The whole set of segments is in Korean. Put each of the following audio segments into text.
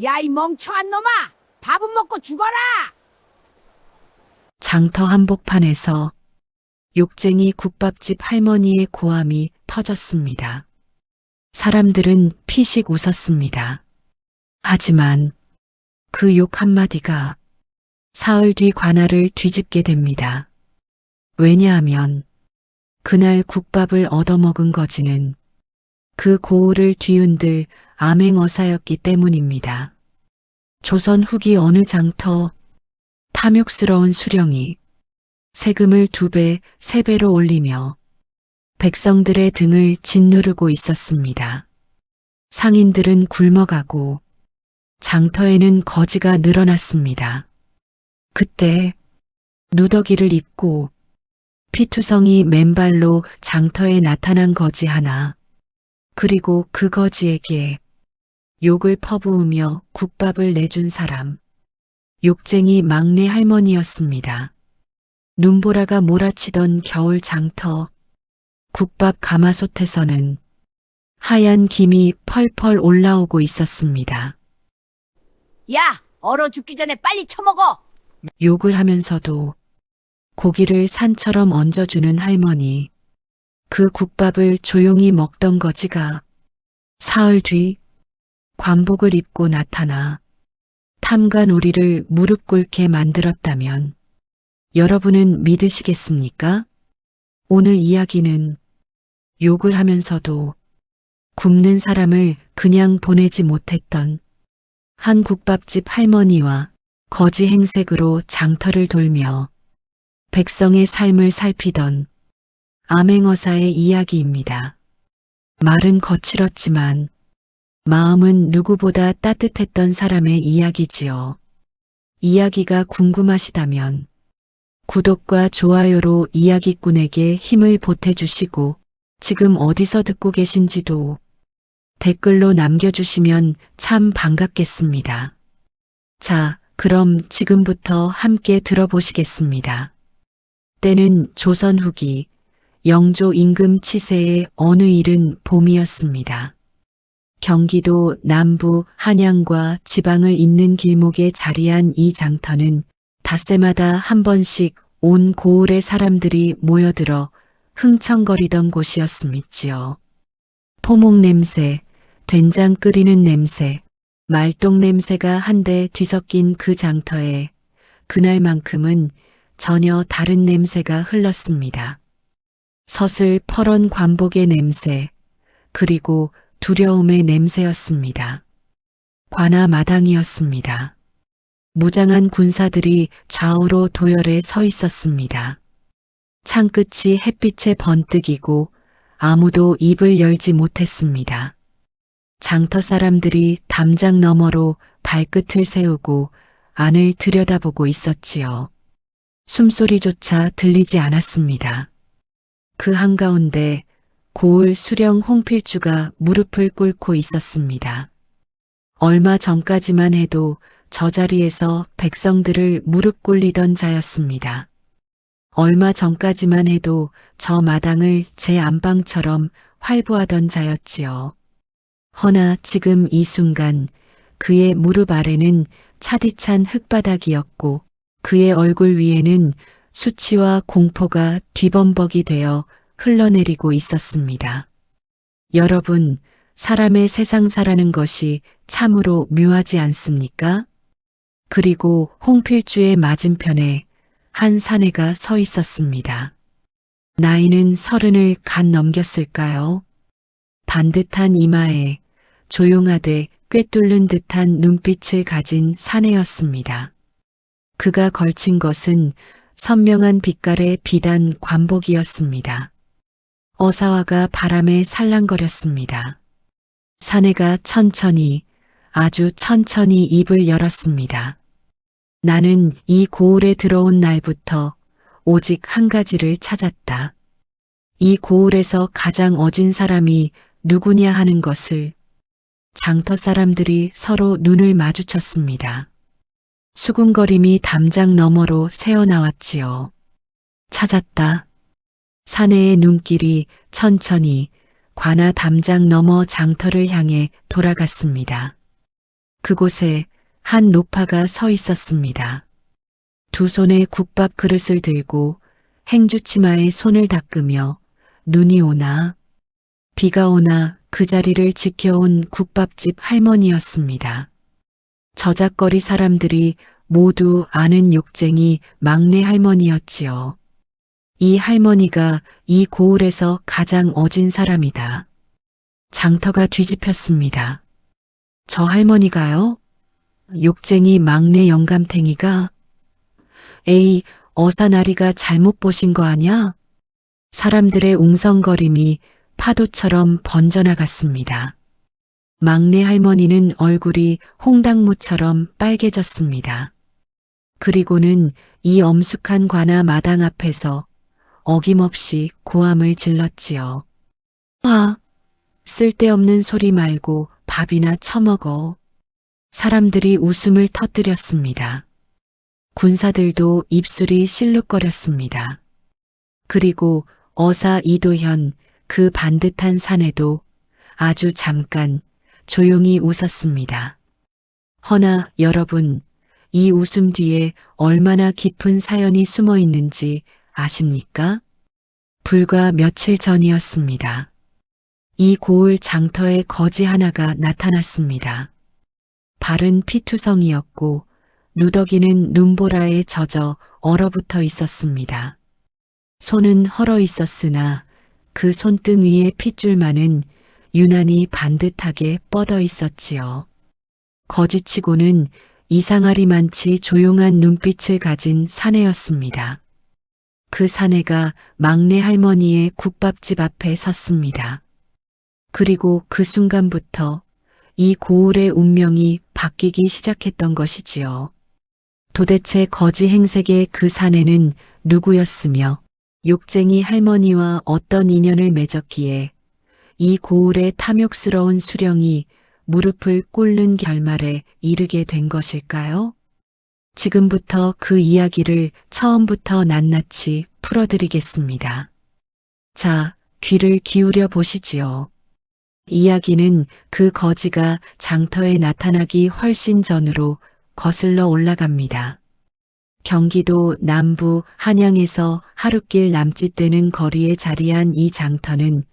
야, 이 멍청한 놈아! 밥은 먹고 죽어라! 장터 한복판에서 욕쟁이 국밥집 할머니의 고함이 터졌습니다. 사람들은 피식 웃었습니다. 하지만 그 욕 한마디가 사흘 뒤 관아를 뒤집게 됩니다. 왜냐하면 그날 국밥을 얻어먹은 거지는 그 고을을 뒤흔들 암행어사였기 때문입니다. 조선 후기 어느 장터 탐욕스러운 수령이 세금을 2배, 3배로 올리며 백성들의 등을 짓누르고 있었습니다. 상인들은 굶어가고 장터에는 거지가 늘어났습니다. 그때 누더기를 입고 피투성이 맨발로 장터에 나타난 거지 하나, 그리고 그 거지에게 욕을 퍼부으며 국밥을 내준 사람, 욕쟁이 막내 할머니였습니다. 눈보라가 몰아치던 겨울 장터, 국밥 가마솥에서는 하얀 김이 펄펄 올라오고 있었습니다. 야, 얼어 죽기 전에 빨리 처먹어! 욕을 하면서도 고기를 산처럼 얹어주는 할머니, 그 국밥을 조용히 먹던 거지가 사흘 뒤 관복을 입고 나타나 탐관오리를 무릎 꿇게 만들었다면 여러분은 믿으시겠습니까? 오늘 이야기는 욕을 하면서도 굶는 사람을 그냥 보내지 못했던 한 국밥집 할머니와 거지 행색으로 장터를 돌며 백성의 삶을 살피던 암행어사의 이야기입니다. 말은 거칠었지만 마음은 누구보다 따뜻했던 사람의 이야기지요. 이야기가 궁금하시다면 구독과 좋아요로 이야기꾼에게 힘을 보태주시고 지금 어디서 듣고 계신지도 댓글로 남겨주시면 참 반갑겠습니다. 자, 그럼 지금부터 함께 들어보시겠습니다. 때는 조선 후기 영조 임금 치세의 어느 이른 봄이었습니다. 경기도 남부 한양과 지방을 잇는 길목에 자리한 이 장터는 닷새마다 한 번씩 온 고을의 사람들이 모여들어 흥청거리던 곳이었음이지요. 포목 냄새, 된장 끓이는 냄새, 말똥 냄새가 한데 뒤섞인 그 장터에 그날만큼은 전혀 다른 냄새가 흘렀습니다. 서슬 퍼런 관복의 냄새, 그리고 두려움의 냄새였습니다. 관아 마당이었습니다. 무장한 군사들이 좌우로 도열해 서 있었습니다. 창끝이 햇빛에 번뜩이고 아무도 입을 열지 못했습니다. 장터 사람들이 담장 너머로 발끝을 세우고 안을 들여다보고 있었지요. 숨소리조차 들리지 않았습니다. 그 한가운데 고을 수령 홍필주가 무릎을 꿇고 있었습니다. 얼마 전까지만 해도 저 자리에서 백성들을 무릎 꿇리던 자였습니다. 얼마 전까지만 해도 저 마당을 제 안방처럼 활보하던 자였지요. 허나 지금 이 순간 그의 무릎 아래는 차디찬 흙바닥이었고 그의 얼굴 위에는 수치와 공포가 뒤범벅이 되어 흘러내리고 있었습니다. 여러분, 사람의 세상 사라는 것이 참으로 묘하지 않습니까? 그리고 홍필주의 맞은편에 한 사내가 서 있었습니다. 나이는 30을 갓 넘겼을까요? 반듯한 이마에 조용하되 꿰뚫는 듯한 눈빛을 가진 사내였습니다. 그가 걸친 것은 선명한 빛깔의 비단 관복이었습니다. 어사화가 바람에 살랑거렸습니다. 사내가 천천히, 아주 천천히 입을 열었습니다. 나는 이 고을에 들어온 날부터 오직 한 가지를 찾았다. 이 고을에서 가장 어진 사람이 누구냐 하는 것을. 장터 사람들이 서로 눈을 마주쳤습니다. 수군거림이 담장 너머로 새어나왔지요. 찾았다. 사내의 눈길이 천천히 관아 담장 너머 장터를 향해 돌아갔습니다. 그곳에 한 노파가 서 있었습니다. 두 손에 국밥 그릇을 들고 행주치마에 손을 닦으며 눈이 오나 비가 오나 그 자리를 지켜온 국밥집 할머니였습니다. 저작거리 사람들이 모두 아는 욕쟁이 막내 할머니였지요. 이 할머니가 이 고을에서 가장 어진 사람이다. 장터가 뒤집혔습니다. 저 할머니가요? 욕쟁이 막내 영감탱이가? 에이, 어사나리가 잘못 보신 거 아냐? 사람들의 웅성거림이 파도처럼 번져나갔습니다. 막내 할머니는 얼굴이 홍당무처럼 빨개졌습니다. 그리고는 이 엄숙한 관아 마당 앞에서 어김없이 고함을 질렀지요. 아, 쓸데없는 소리 말고 밥이나 처먹어. 사람들이 웃음을 터뜨렸습니다. 군사들도 입술이 실룩거렸습니다. 그리고 어사 이도현 그 반듯한 사내도 아주 잠깐 조용히 웃었습니다. 허나 여러분, 이 웃음 뒤에 얼마나 깊은 사연이 숨어 있는지 아십니까? 불과 며칠 전이었습니다. 이 고을 장터에 거지 하나가 나타났습니다. 발은 피투성이었고 누더기는 눈보라에 젖어 얼어붙어 있었습니다. 손은 헐어 있었으나 그 손등 위의 핏줄만은 유난히 반듯하게 뻗어 있었지요. 거지치고는 이상하리만치 조용한 눈빛을 가진 사내였습니다. 그 사내가 막내 할머니의 국밥집 앞에 섰습니다. 그리고 그 순간부터 이 고을의 운명이 바뀌기 시작했던 것이지요. 도대체 거지 행색의 그 사내는 누구였으며 욕쟁이 할머니와 어떤 인연을 맺었기에 이 고을의 탐욕스러운 수령이 무릎을 꿇는 결말에 이르게 된 것일까요? 지금부터 그 이야기를 처음부터 낱낱이 풀어드리겠습니다. 자, 귀를 기울여 보시지요. 이야기는 그 거지가 장터에 나타나기 훨씬 전으로 거슬러 올라갑니다. 경기도 남부 한양에서 하룻길 남짓되는 거리에 자리한 이 장터는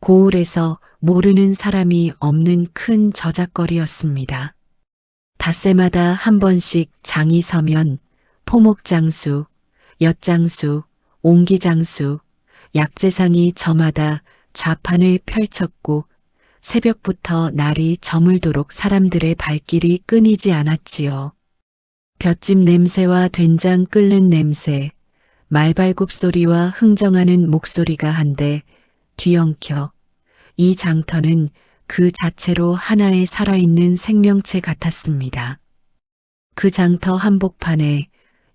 고을에서 모르는 사람이 없는 큰 저작거리였습니다. 닷새마다 한 번씩 장이 서면 포목장수, 엿장수, 옹기장수, 약재상이 저마다 좌판을 펼쳤고 새벽부터 날이 저물도록 사람들의 발길이 끊이지 않았지요. 볏짚 냄새와 된장 끓는 냄새, 말발굽 소리와 흥정하는 목소리가 한데 뒤엉켜 이 장터는 그 자체로 하나의 살아있는 생명체 같았습니다. 그 장터 한복판에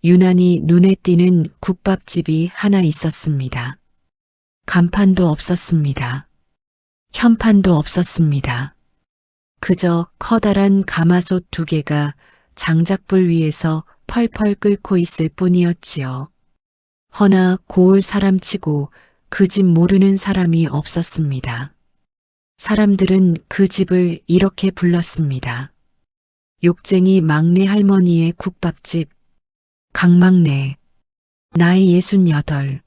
유난히 눈에 띄는 국밥집이 하나 있었습니다. 간판도 없었습니다. 현판도 없었습니다. 그저 커다란 가마솥 두 개가 장작불 위에서 펄펄 끓고 있을 뿐이었지요. 허나 고을 사람치고 그 집 모르는 사람이 없었습니다. 사람들은 그 집을 이렇게 불렀습니다. 욕쟁이 막내 할머니의 국밥집, 강막내, 나이 68.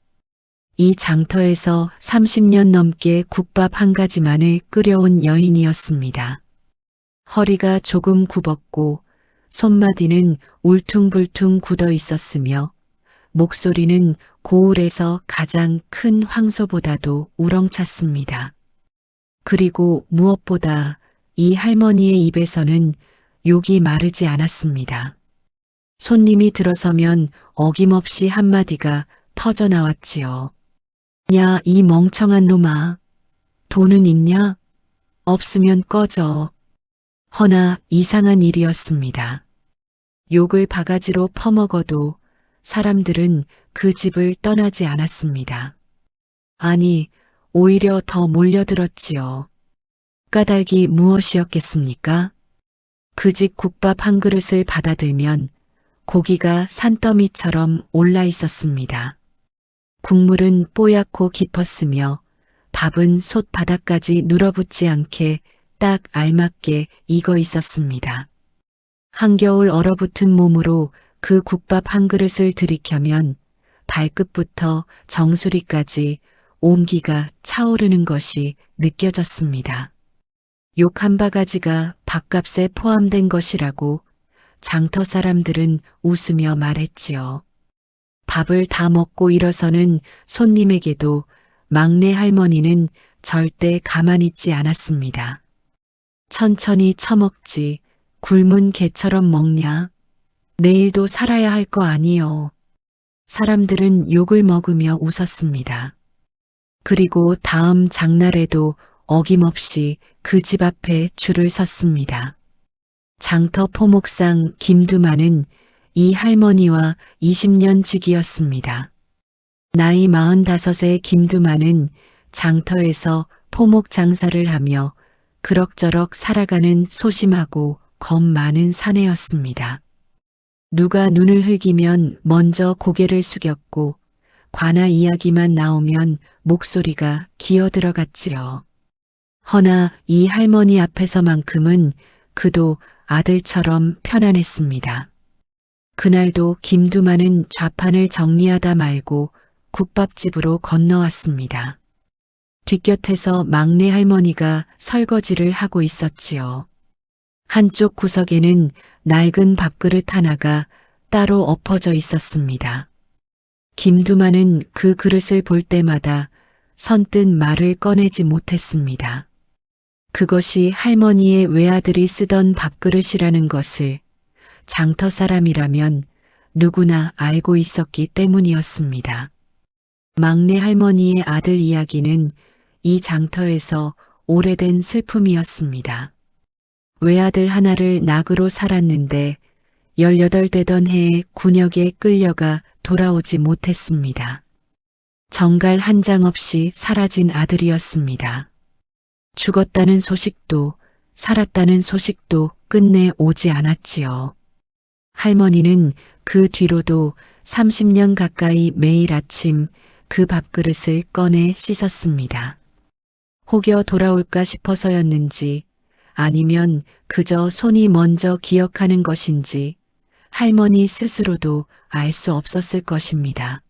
이 장터에서 30년 넘게 국밥 한 가지만을 끓여온 여인이었습니다. 허리가 조금 굽었고 손마디는 울퉁불퉁 굳어 있었으며 목소리는 고을에서 가장 큰 황소보다도 우렁찼습니다. 그리고 무엇보다 이 할머니의 입에서는 욕이 마르지 않았습니다. 손님이 들어서면 어김없이 한마디가 터져 나왔지요. 야, 이 멍청한 놈아. 돈은 있냐? 없으면 꺼져. 허나 이상한 일이었습니다. 욕을 바가지로 퍼먹어도 사람들은 그 집을 떠나지 않았습니다. 아니, 오히려 더 몰려들었지요. 까닭이 무엇이었겠습니까? 그 집 국밥 한 그릇을 받아들면 고기가 산더미처럼 올라 있었습니다. 국물은 뽀얗고 깊었으며 밥은 솥바닥까지 눌어붙지 않게 딱 알맞게 익어 있었습니다. 한겨울 얼어붙은 몸으로 그 국밥 한 그릇을 들이켜면 발끝부터 정수리까지 온기가 차오르는 것이 느껴졌습니다. 욕 한 바가지가 밥값에 포함된 것이라고 장터 사람들은 웃으며 말했지요. 밥을 다 먹고 일어서는 손님에게도 막내 할머니는 절대 가만히 있지 않았습니다. 천천히 처먹지, 굶은 개처럼 먹냐? 내일도 살아야 할 거 아니요. 사람들은 욕을 먹으며 웃었습니다. 그리고 다음 장날에도 어김없이 그 집 앞에 줄을 섰습니다. 장터 포목상 김두만은 이 할머니와 20년 지기였습니다. 나이 45의 김두만은 장터에서 포목 장사를 하며 그럭저럭 살아가는 소심하고 겁 많은 사내였습니다. 누가 눈을 흘기면 먼저 고개를 숙였고 관아 이야기만 나오면 목소리가 기어들어갔지요. 허나 이 할머니 앞에서만큼은 그도 아들처럼 편안했습니다. 그날도 김두만은 좌판을 정리하다 말고 국밥집으로 건너왔습니다. 뒷곁에서 막내 할머니가 설거지를 하고 있었지요. 한쪽 구석에는 낡은 밥그릇 하나가 따로 엎어져 있었습니다. 김두만은 그 그릇을 볼 때마다 선뜻 말을 꺼내지 못했습니다. 그것이 할머니의 외아들이 쓰던 밥그릇이라는 것을 장터 사람이라면 누구나 알고 있었기 때문이었습니다. 막내 할머니의 아들 이야기는 이 장터에서 오래된 슬픔이었습니다. 외아들 하나를 낙으로 살았는데 18 되던 해에 군역에 끌려가 돌아오지 못했습니다. 정갈 한 장 없이 사라진 아들이었습니다. 죽었다는 소식도 살았다는 소식도 끝내 오지 않았지요. 할머니는 그 뒤로도 30년 가까이 매일 아침 그 밥그릇을 꺼내 씻었습니다. 혹여 돌아올까 싶어서였는지 아니면 그저 손이 먼저 기억하는 것인지 할머니 스스로도 알 수 없었을 것입니다.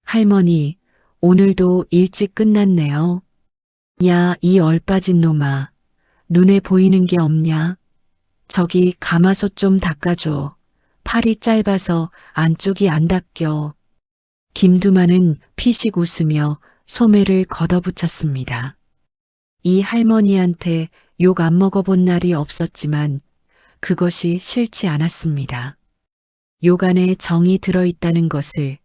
할머니, 오늘도 일찍 끝났네요. 야, 이 얼빠진 놈아, 눈에 보이는 게 없냐? 저기 가마솥 좀 닦아줘. 팔이 짧아서 안쪽이 안 닦여. 김두만은 피식 웃으며 소매를 걷어붙였습니다. 이 할머니한테 욕 안 먹어본 날이 없었지만 그것이 싫지 않았습니다. 욕 안에 정이 들어있다는 것을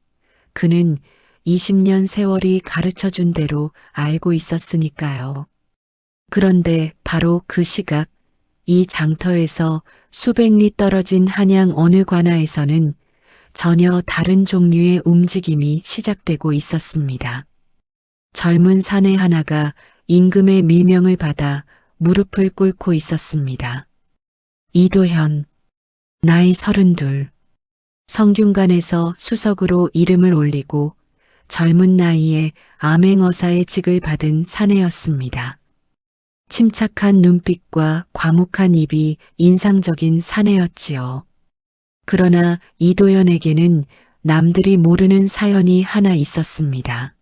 그는 20년 세월이 가르쳐준 대로 알고 있었으니까요. 그런데 바로 그 시각 이 장터에서 수백 리 떨어진 한양 어느 관아에서는 전혀 다른 종류의 움직임이 시작되고 있었습니다. 젊은 사내 하나가 임금의 밀명을 받아 무릎을 꿇고 있었습니다. 이도현, 나이 32, 성균관에서 수석으로 이름을 올리고 젊은 나이에 암행어사의 직을 받은 사내였습니다. 침착한 눈빛과 과묵한 입이 인상적인 사내였지요. 그러나 이도현에게는 남들이 모르는 사연이 하나 있었습니다.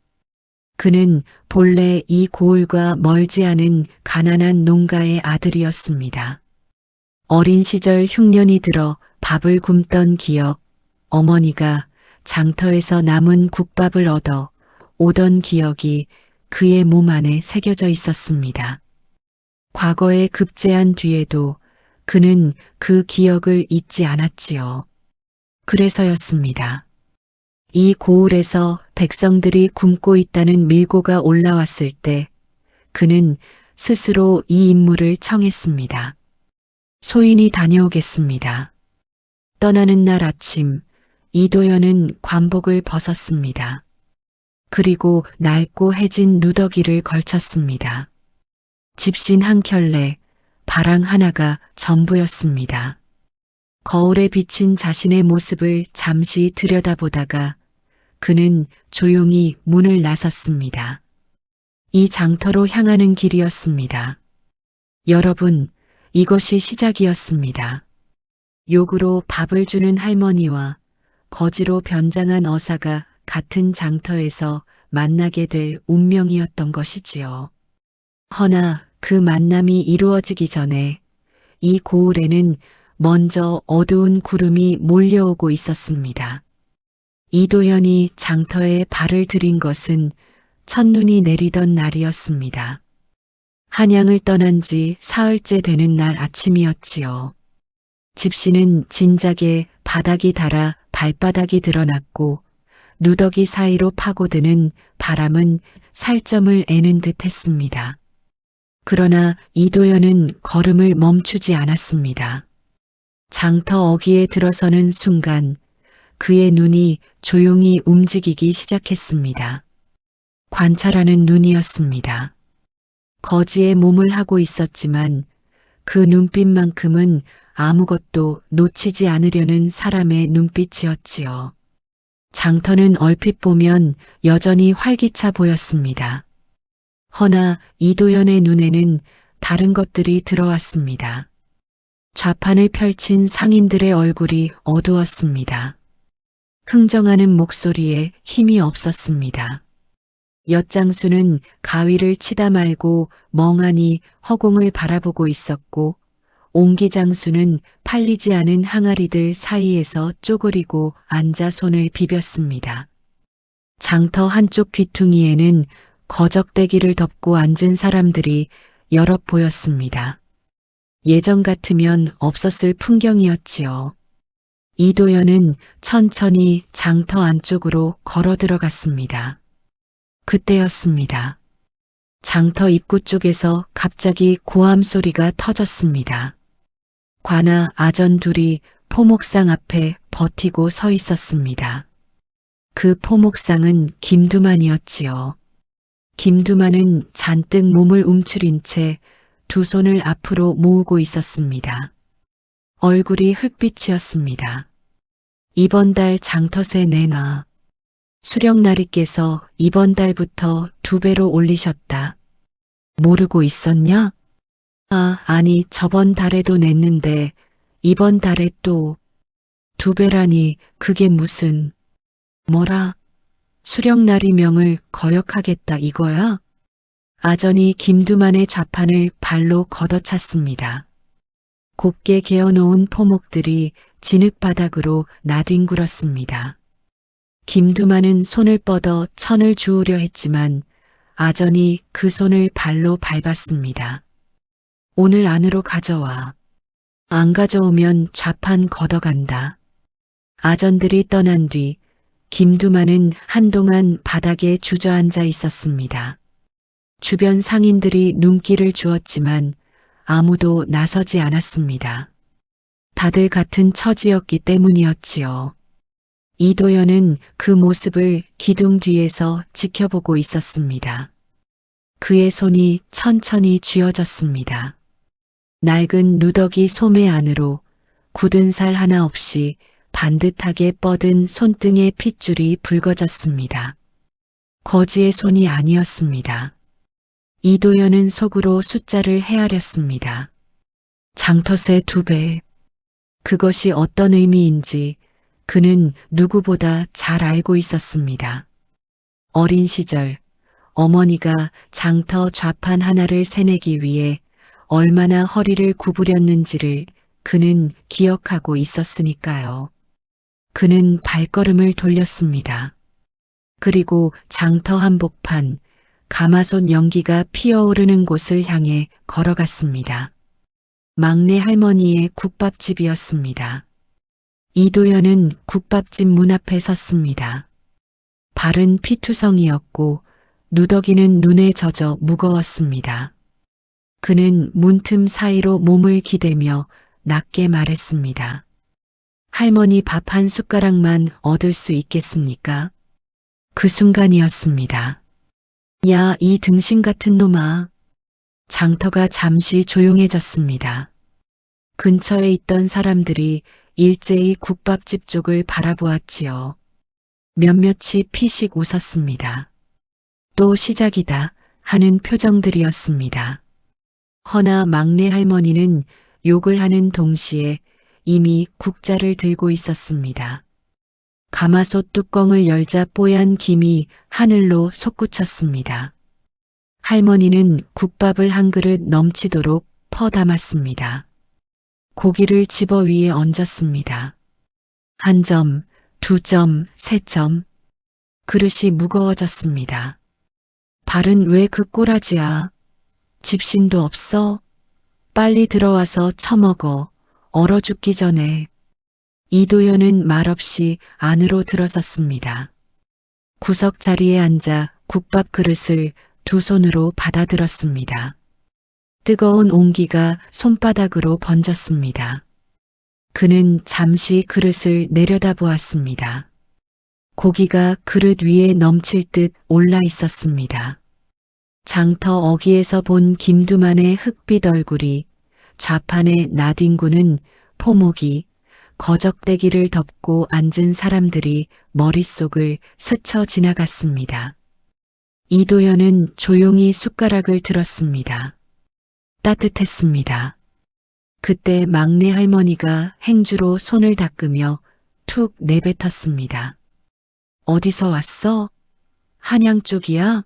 그는 본래 이 고을과 멀지 않은 가난한 농가의 아들이었습니다. 어린 시절 흉년이 들어 밥을 굶던 기억, 어머니가 장터에서 남은 국밥을 얻어 오던 기억이 그의 몸 안에 새겨져 있었습니다. 과거에 급제한 뒤에도 그는 그 기억을 잊지 않았지요. 그래서였습니다. 이 고을에서 백성들이 굶고 있다는 밀고가 올라왔을 때 그는 스스로 이 임무를 청했습니다. 소인이 다녀오겠습니다. 떠나는 날 아침 이도현은 관복을 벗었습니다. 그리고 낡고 해진 누더기를 걸쳤습니다. 집신 한 켤레, 바랑 하나가 전부였습니다. 거울에 비친 자신의 모습을 잠시 들여다보다가 그는 조용히 문을 나섰습니다. 이 장터로 향하는 길이었습니다. 여러분, 이것이 시작이었습니다. 욕으로 밥을 주는 할머니와 거지로 변장한 어사가 같은 장터에서 만나게 될 운명이었던 것이지요. 허나 그 만남이 이루어지기 전에 이 고을에는 먼저 어두운 구름이 몰려오고 있었습니다. 이도현이 장터에 발을 들인 것은 첫눈이 내리던 날이었습니다. 한양을 떠난 지 사흘째 되는 날 아침이었지요. 집시는 진작에 바닥이 닳아 발바닥이 드러났고 누더기 사이로 파고드는 바람은 살점을 애는 듯 했습니다. 그러나 이도현은 걸음을 멈추지 않았습니다. 장터 어귀에 들어서는 순간 그의 눈이 조용히 움직이기 시작했습니다. 관찰하는 눈이었습니다. 거지에 몸을 하고 있었지만 그 눈빛만큼은 아무것도 놓치지 않으려는 사람의 눈빛이었지요. 장터는 얼핏 보면 여전히 활기차 보였습니다. 허나 이도현의 눈에는 다른 것들이 들어왔습니다. 좌판을 펼친 상인들의 얼굴이 어두웠습니다. 흥정하는 목소리에 힘이 없었습니다. 엿장수는 가위를 치다 말고 멍하니 허공을 바라보고 있었고 옹기장수는 팔리지 않은 항아리들 사이에서 쪼그리고 앉아 손을 비볐습니다. 장터 한쪽 귀퉁이에는 거적대기를 덮고 앉은 사람들이 여럿 보였습니다. 예전 같으면 없었을 풍경이었지요. 이도현은 천천히 장터 안쪽으로 걸어 들어갔습니다. 그때였습니다. 장터 입구 쪽에서 갑자기 고함 소리가 터졌습니다. 관아 아전 둘이 포목상 앞에 버티고 서 있었습니다. 그 포목상은 김두만이었지요. 김두만은 잔뜩 몸을 움츠린 채 두 손을 앞으로 모으고 있었습니다. 얼굴이 흙빛이었습니다. 이번 달 장터세 내놔. 수령나리께서 이번 달부터 2배로 올리셨다. 모르고 있었냐? 아니 저번 달에도 냈는데 이번 달에 또 2배라니 그게 무슨 뭐라? 수령나리 명을 거역하겠다 이거야? 아전이 김두만의 좌판을 발로 걷어찼습니다. 곱게 개어놓은 포목들이 진흙바닥으로 나뒹굴었습니다. 김두만은 손을 뻗어 천을 주우려 했지만 아전이 그 손을 발로 밟았습니다. 오늘 안으로 가져와. 안 가져오면 좌판 걷어간다. 아전들이 떠난 뒤 김두만은 한동안 바닥에 주저앉아 있었습니다. 주변 상인들이 눈길을 주었지만 아무도 나서지 않았습니다. 다들 같은 처지였기 때문이었지요. 이도현은 그 모습을 기둥 뒤에서 지켜보고 있었습니다. 그의 손이 천천히 쥐어졌습니다. 낡은 누더기 소매 안으로 굳은 살 하나 없이 반듯하게 뻗은 손등의 핏줄이 붉어졌습니다. 거지의 손이 아니었습니다. 이도현은 속으로 숫자를 헤아렸습니다. 장터세 2배. 그것이 어떤 의미인지 그는 누구보다 잘 알고 있었습니다. 어린 시절 어머니가 장터 좌판 하나를 새내기 위해 얼마나 허리를 구부렸는지를 그는 기억하고 있었으니까요. 그는 발걸음을 돌렸습니다. 그리고 장터 한복판 가마솥 연기가 피어오르는 곳을 향해 걸어갔습니다. 막내 할머니의 국밥집이었습니다. 이도현은 국밥집 문 앞에 섰습니다. 발은 피투성이었고 누더기는 눈에 젖어 무거웠습니다. 그는 문틈 사이로 몸을 기대며 낮게 말했습니다. 할머니 밥 한 숟가락만 얻을 수 있겠습니까? 그 순간이었습니다. 야, 이 등신 같은 놈아. 장터가 잠시 조용해졌습니다. 근처에 있던 사람들이 일제히 국밥집 쪽을 바라보았지요. 몇몇이 피식 웃었습니다. 또 시작이다 하는 표정들이었습니다. 허나 막내 할머니는 욕을 하는 동시에 이미 국자를 들고 있었습니다. 가마솥 뚜껑을 열자 뽀얀 김이 하늘로 솟구쳤습니다. 할머니는 국밥을 한 그릇 넘치도록 퍼 담았습니다. 고기를 집어 위에 얹었습니다. 한 점, 두 점, 세 점. 그릇이 무거워졌습니다. 발은 왜 그 꼬라지야? 집신도 없어? 빨리 들어와서 처먹어. 얼어 죽기 전에. 이도연은 말없이 안으로 들어섰습니다. 구석 자리에 앉아 국밥 그릇을 두 손으로 받아들었습니다. 뜨거운 온기가 손바닥으로 번졌습니다. 그는 잠시 그릇을 내려다보았습니다. 고기가 그릇 위에 넘칠 듯 올라 있었습니다. 장터 어귀에서 본 김두만의 흑빛 얼굴이 좌판에 나뒹구는 포목이 거적대기를 덮고 앉은 사람들이 머릿속을 스쳐 지나갔습니다. 이도연은 조용히 숟가락을 들었습니다. 따뜻했습니다. 그때 막내 할머니가 행주로 손을 닦으며 툭 내뱉었습니다. 어디서 왔어? 한양 쪽이야?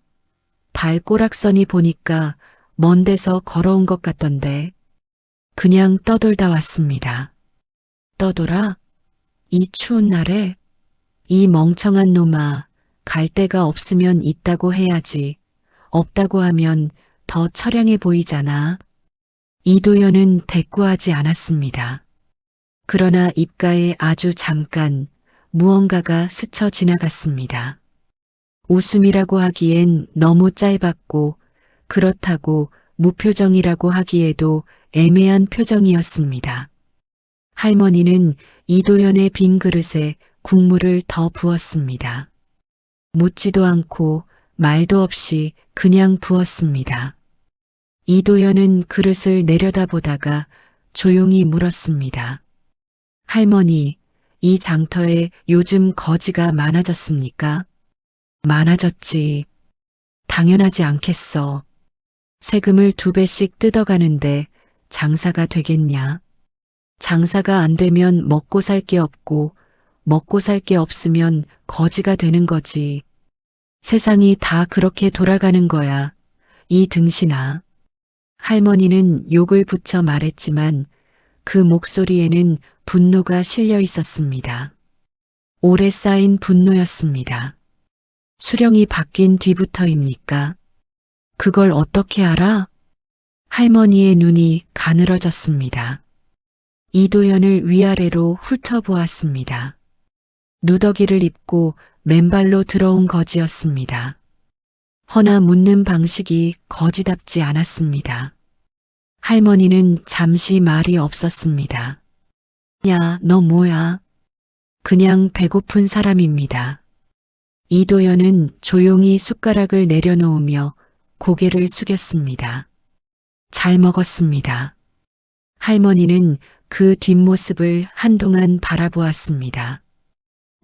발꼬락선이 보니까 먼 데서 걸어온 것 같던데. 그냥 떠돌다 왔습니다. 떠돌아? 이 추운 날에? 이 멍청한 놈아, 갈 데가 없으면 있다고 해야지. 없다고 하면 더 처량해 보이잖아. 이도연은 대꾸하지 않았습니다. 그러나 입가에 아주 잠깐 무언가가 스쳐 지나갔습니다. 웃음이라고 하기엔 너무 짧았고 그렇다고 무표정이라고 하기에도 애매한 표정이었습니다. 할머니는 이도연의 빈 그릇에 국물을 더 부었습니다. 묻지도 않고 말도 없이 그냥 부었습니다. 이도연은 그릇을 내려다보다가 조용히 물었습니다. 할머니, 이 장터에 요즘 거지가 많아졌습니까? 많아졌지. 당연하지 않겠어. 세금을 2배씩 뜯어가는데 장사가 되겠냐? 장사가 안 되면 먹고 살 게 없고 먹고 살 게 없으면 거지가 되는 거지. 세상이 다 그렇게 돌아가는 거야. 이 등신아. 할머니는 욕을 붙여 말했지만 그 목소리에는 분노가 실려 있었습니다. 오래 쌓인 분노였습니다. 수령이 바뀐 뒤부터입니까? 그걸 어떻게 알아? 할머니의 눈이 가늘어졌습니다. 이도연을 위아래로 훑어보았습니다. 누더기를 입고 맨발로 들어온 거지였습니다. 허나 묻는 방식이 거지답지 않았습니다. 할머니는 잠시 말이 없었습니다. 야, 너 뭐야? 그냥 배고픈 사람입니다. 이도연은 조용히 숟가락을 내려놓으며 고개를 숙였습니다. 잘 먹었습니다. 할머니는 그 뒷모습을 한동안 바라보았습니다.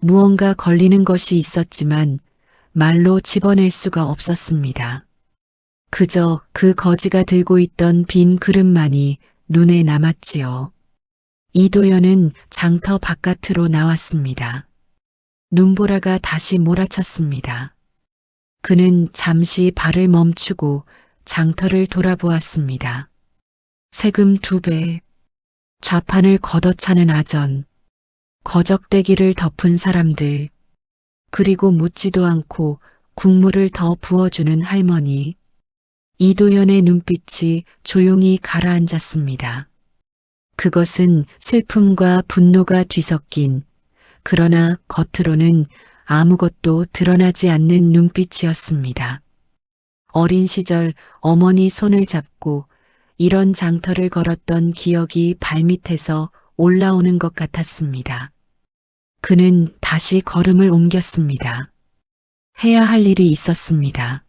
무언가 걸리는 것이 있었지만 말로 집어낼 수가 없었습니다. 그저 그 거지가 들고 있던 빈 그릇만이 눈에 남았지요. 이도연은 장터 바깥으로 나왔습니다. 눈보라가 다시 몰아쳤습니다. 그는 잠시 발을 멈추고 장터를 돌아보았습니다. 세금 2배, 좌판을 걷어차는 아전, 거적대기를 덮은 사람들, 그리고 묻지도 않고 국물을 더 부어주는 할머니. 이도연의 눈빛이 조용히 가라앉았습니다. 그것은 슬픔과 분노가 뒤섞인, 그러나 겉으로는 아무것도 드러나지 않는 눈빛이었습니다. 어린 시절 어머니 손을 잡고 이런 장터를 걸었던 기억이 발밑에서 올라오는 것 같았습니다. 그는 다시 걸음을 옮겼습니다. 해야 할 일이 있었습니다.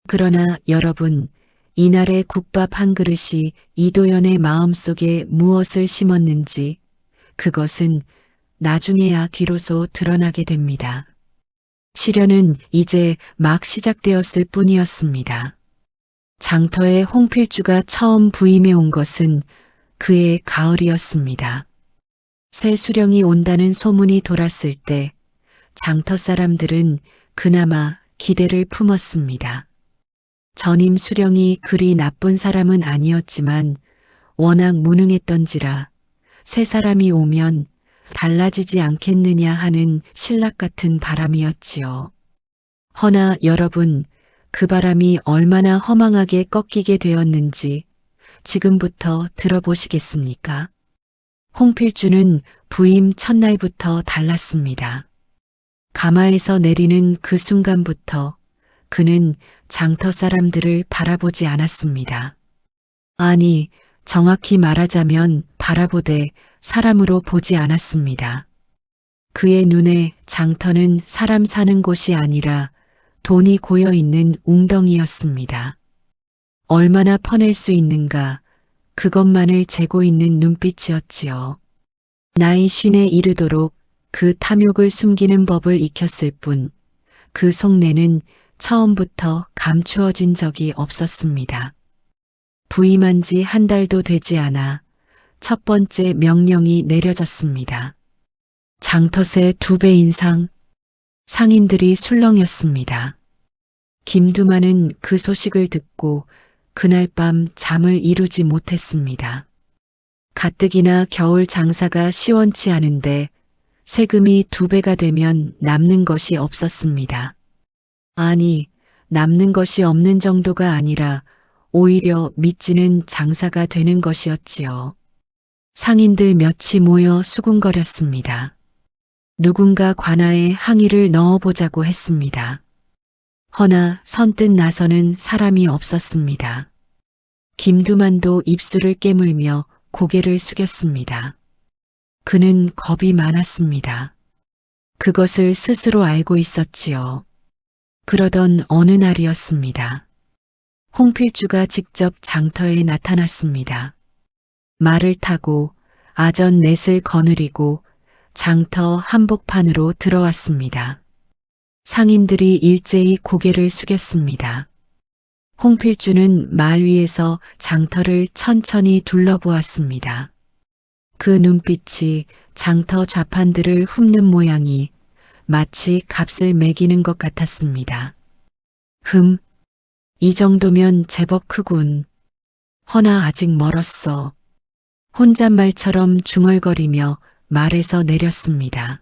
그러나 여러분, 이날의 국밥 한 그릇이 이도연의 마음속에 무엇을 심었는지 그것은 나중에야 비로소 드러나게 됩니다. 시련은 이제 막 시작되었을 뿐이었습니다. 장터에 홍필주가 처음 부임해 온 것은 그의 가을이었습니다. 새 수령이 온다는 소문이 돌았을 때 장터 사람들은 그나마 기대를 품었습니다. 전임 수령이 그리 나쁜 사람은 아니었지만 워낙 무능했던지라 새 사람이 오면 달라지지 않겠느냐 하는 신락 같은 바람이었지요. 허나 여러분, 그 바람이 얼마나 허망하게 꺾이게 되었는지 지금부터 들어보시겠습니까? 홍필주는 부임 첫날부터 달랐습니다. 가마에서 내리는 그 순간부터 그는 장터 사람들을 바라보지 않았습니다. 아니, 정확히 말하자면 바라보되 사람으로 보지 않았습니다. 그의 눈에 장터는 사람 사는 곳이 아니라 돈이 고여 있는 웅덩이였습니다. 얼마나 퍼낼 수 있는가, 그것만을 재고 있는 눈빛이었지요. 나이 50에 이르도록 그 탐욕을 숨기는 법을 익혔을 뿐, 그 속내는 처음부터 감추어진 적이 없었습니다. 부임한 지 한 달도 되지 않아 첫 번째 명령이 내려졌습니다. 장터세 2배 인상, 상인들이 술렁였습니다. 김두만은 그 소식을 듣고 그날 밤 잠을 이루지 못했습니다. 가뜩이나 겨울 장사가 시원치 않은데 세금이 2배가 되면 남는 것이 없었습니다. 아니, 남는 것이 없는 정도가 아니라 오히려 미치는 장사가 되는 것이었지요. 상인들 몇이 모여 수군거렸습니다. 누군가 관아에 항의를 넣어보자고 했습니다. 허나 선뜻 나서는 사람이 없었습니다. 김두만도 입술을 깨물며 고개를 숙였습니다. 그는 겁이 많았습니다. 그것을 스스로 알고 있었지요. 그러던 어느 날이었습니다. 홍필주가 직접 장터에 나타났습니다. 말을 타고 아전 넷을 거느리고 장터 한복판으로 들어왔습니다. 상인들이 일제히 고개를 숙였습니다. 홍필주는 말 위에서 장터를 천천히 둘러보았습니다. 그 눈빛이 장터 좌판들을 훑는 모양이 마치 값을 매기는 것 같았습니다. 이 정도면 제법 크군. 허나 아직 멀었어. 혼잣말처럼 중얼거리며 말에서 내렸습니다.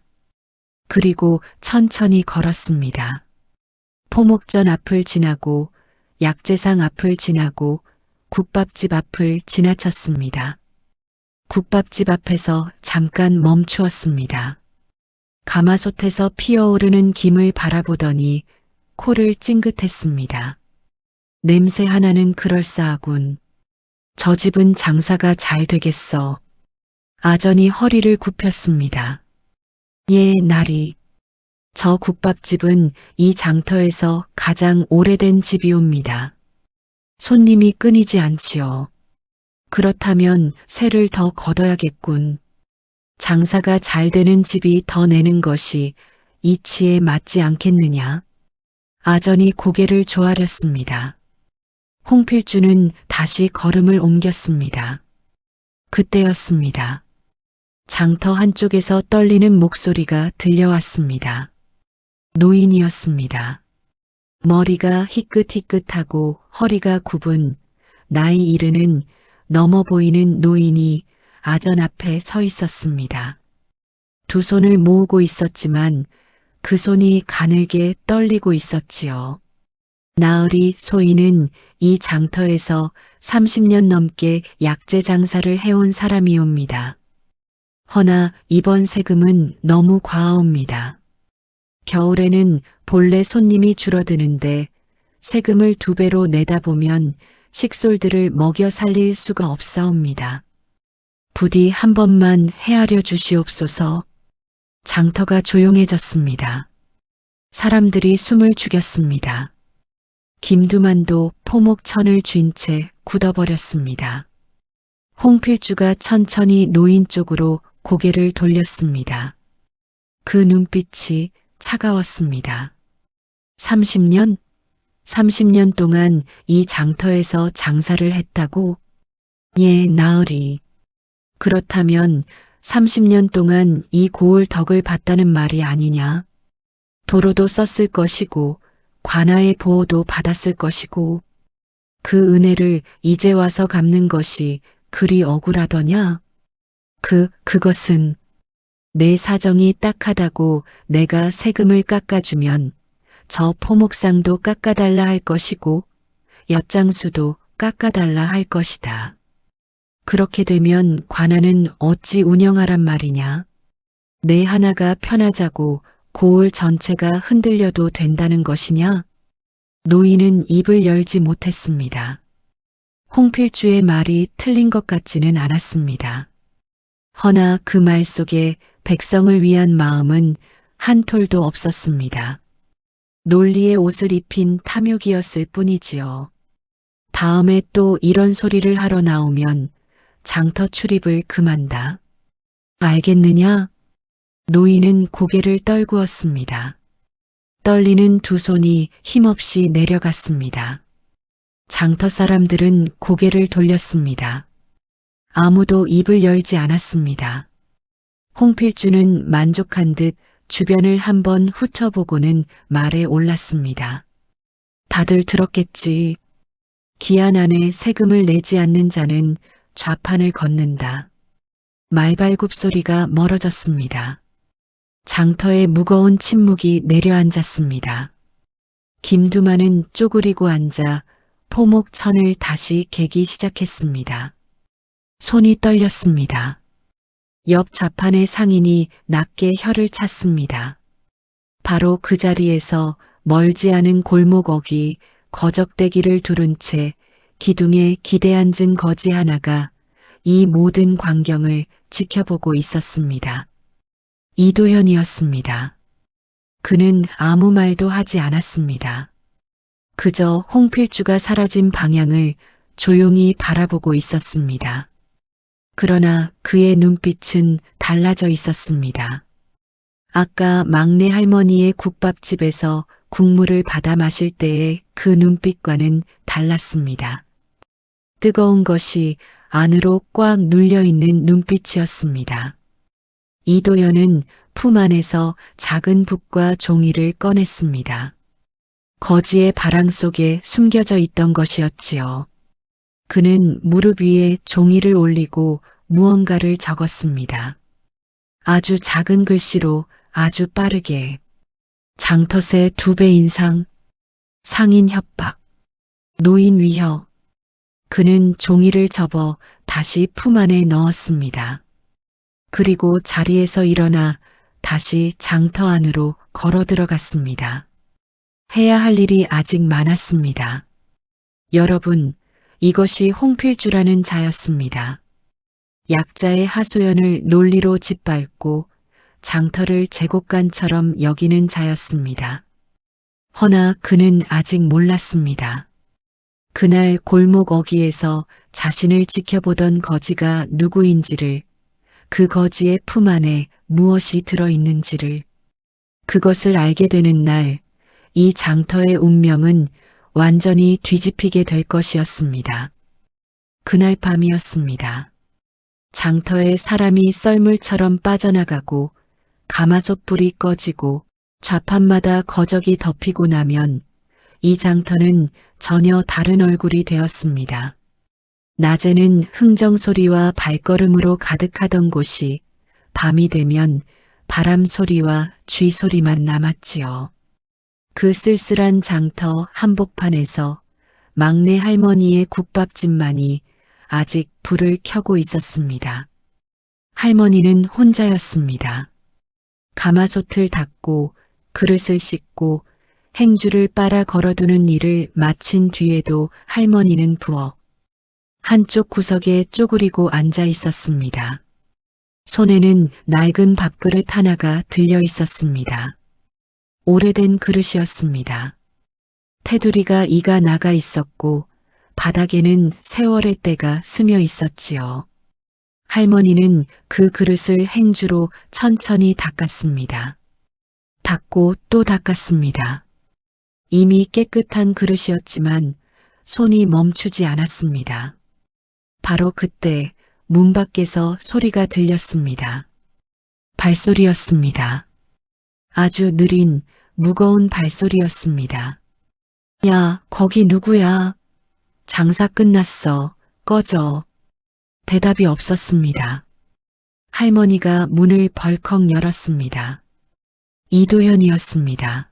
그리고 천천히 걸었습니다. 포목전 앞을 지나고 약재상 앞을 지나고 국밥집 앞을 지나쳤습니다. 국밥집 앞에서 잠깐 멈추었습니다. 가마솥에서 피어오르는 김을 바라보더니 코를 찡긋했습니다. 냄새 하나는 그럴싸하군. 저 집은 장사가 잘 되겠어. 아전이 허리를 굽혔습니다. 예, 나리. 저 국밥집은 이 장터에서 가장 오래된 집이옵니다. 손님이 끊이지 않지요. 그렇다면 세를 더 걷어야겠군. 장사가 잘 되는 집이 더 내는 것이 이치에 맞지 않겠느냐. 아전이 고개를 조아렸습니다. 홍필주는 다시 걸음을 옮겼습니다. 그때였습니다. 장터 한쪽에서 떨리는 목소리가 들려왔습니다. 노인이었습니다. 머리가 희끗희끗하고 허리가 굽은 나이 이르는 넘어 보이는 노인이 아전 앞에 서 있었습니다. 두 손을 모으고 있었지만 그 손이 가늘게 떨리고 있었지요. 나으리 소인은 이 장터에서 30년 넘게 약재 장사를 해온 사람이옵니다. 허나 이번 세금은 너무 과하옵니다. 겨울에는 본래 손님이 줄어드는데 세금을 2배로 내다 보면 식솔들을 먹여 살릴 수가 없사옵니다. 부디 한 번만 헤아려 주시옵소서. 장터가 조용해졌습니다. 사람들이 숨을 죽였습니다. 김두만도 포목천을 쥔 채 굳어버렸습니다. 홍필주가 천천히 노인 쪽으로 고개를 돌렸습니다. 그 눈빛이 차가웠습니다. 30년? 30년 동안 이 장터에서 장사를 했다고? 예, 나으리. 그렇다면 30년 동안 이 고을 덕을 봤다는 말이 아니냐. 도로도 썼을 것이고 관아의 보호도 받았을 것이고 그 은혜를 이제 와서 갚는 것이 그리 억울하더냐? 그것은 내 사정이 딱하다고 내가 세금을 깎아주면 저 포목상도 깎아달라 할 것이고 엿장수도 깎아달라 할 것이다. 그렇게 되면 관아는 어찌 운영하란 말이냐? 내 하나가 편하자고 고을 전체가 흔들려도 된다는 것이냐? 노인은 입을 열지 못했습니다. 홍필주의 말이 틀린 것 같지는 않았습니다. 허나 그 말 속에 백성을 위한 마음은 한 톨도 없었습니다. 논리의 옷을 입힌 탐욕이었을 뿐이지요. 다음에 또 이런 소리를 하러 나오면 장터 출입을 금한다. 알겠느냐? 노인은 고개를 떨구었습니다. 떨리는 두 손이 힘없이 내려갔습니다. 장터 사람들은 고개를 돌렸습니다. 아무도 입을 열지 않았습니다. 홍필주는 만족한 듯 주변을 한번 훑어보고는 말에 올랐습니다. 다들 들었겠지. 기한 안에 세금을 내지 않는 자는 좌판을 걷는다. 말발굽 소리가 멀어졌습니다. 장터에 무거운 침묵이 내려앉았습니다. 김두만은 쪼그리고 앉아 포목천을 다시 개기 시작했습니다. 손이 떨렸습니다. 옆 좌판의 상인이 낮게 혀를 찼습니다. 바로 그 자리에서 멀지 않은 골목 어귀 거적대기를 두른 채 기둥에 기대앉은 거지 하나가 이 모든 광경을 지켜보고 있었습니다. 이도현이었습니다. 그는 아무 말도 하지 않았습니다. 그저 홍필주가 사라진 방향을 조용히 바라보고 있었습니다. 그러나 그의 눈빛은 달라져 있었습니다. 아까 막내 할머니의 국밥집에서 국물을 받아 마실 때의 그 눈빛과는 달랐습니다. 뜨거운 것이 안으로 꽉 눌려있는 눈빛이었습니다. 이도현은 품 안에서 작은 붓과 종이를 꺼냈습니다. 거지의 바람 속에 숨겨져 있던 것이었지요. 그는 무릎 위에 종이를 올리고 무언가를 적었습니다. 아주 작은 글씨로 아주 빠르게. 장터세 2배 인상, 상인 협박, 노인 위협. 그는 종이를 접어 다시 품 안에 넣었습니다. 그리고 자리에서 일어나 다시 장터 안으로 걸어 들어갔습니다. 해야 할 일이 아직 많았습니다. 여러분, 이것이 홍필주라는 자였습니다. 약자의 하소연을 논리로 짓밟고 장터를 제곡간처럼 여기는 자였습니다. 허나 그는 아직 몰랐습니다. 그날 골목 어귀에서 자신을 지켜보던 거지가 누구인지를, 그 거지의 품 안에 무엇이 들어있는지를, 그것을 알게 되는 날, 이 장터의 운명은 완전히 뒤집히게 될 것이었습니다. 그날 밤이었습니다. 장터에 사람이 썰물처럼 빠져나가고 가마솥 불이 꺼지고 좌판마다 거적이 덮이고 나면 이 장터는 전혀 다른 얼굴이 되었습니다. 낮에는 흥정소리와 발걸음으로 가득하던 곳이 밤이 되면 바람 소리와 쥐 소리만 남았지요. 그 쓸쓸한 장터 한복판에서 막내 할머니의 국밥집만이 아직 불을 켜고 있었습니다. 할머니는 혼자였습니다. 가마솥을 닦고 그릇을 씻고 행주를 빨아 걸어두는 일을 마친 뒤에도 할머니는 부엌 한쪽 구석에 쪼그리고 앉아 있었습니다. 손에는 낡은 밥그릇 하나가 들려 있었습니다. 오래된 그릇이었습니다. 테두리가 이가 나가 있었고 바닥에는 세월의 때가 스며 있었지요. 할머니는 그 그릇을 행주로 천천히 닦았습니다. 닦고 또 닦았습니다. 이미 깨끗한 그릇이었지만 손이 멈추지 않았습니다. 바로 그때 문 밖에서 소리가 들렸습니다. 발소리였습니다. 아주 느린 무거운 발소리였습니다. 야, 거기 누구야? 장사 끝났어. 꺼져. 대답이 없었습니다. 할머니가 문을 벌컥 열었습니다. 이도현이었습니다.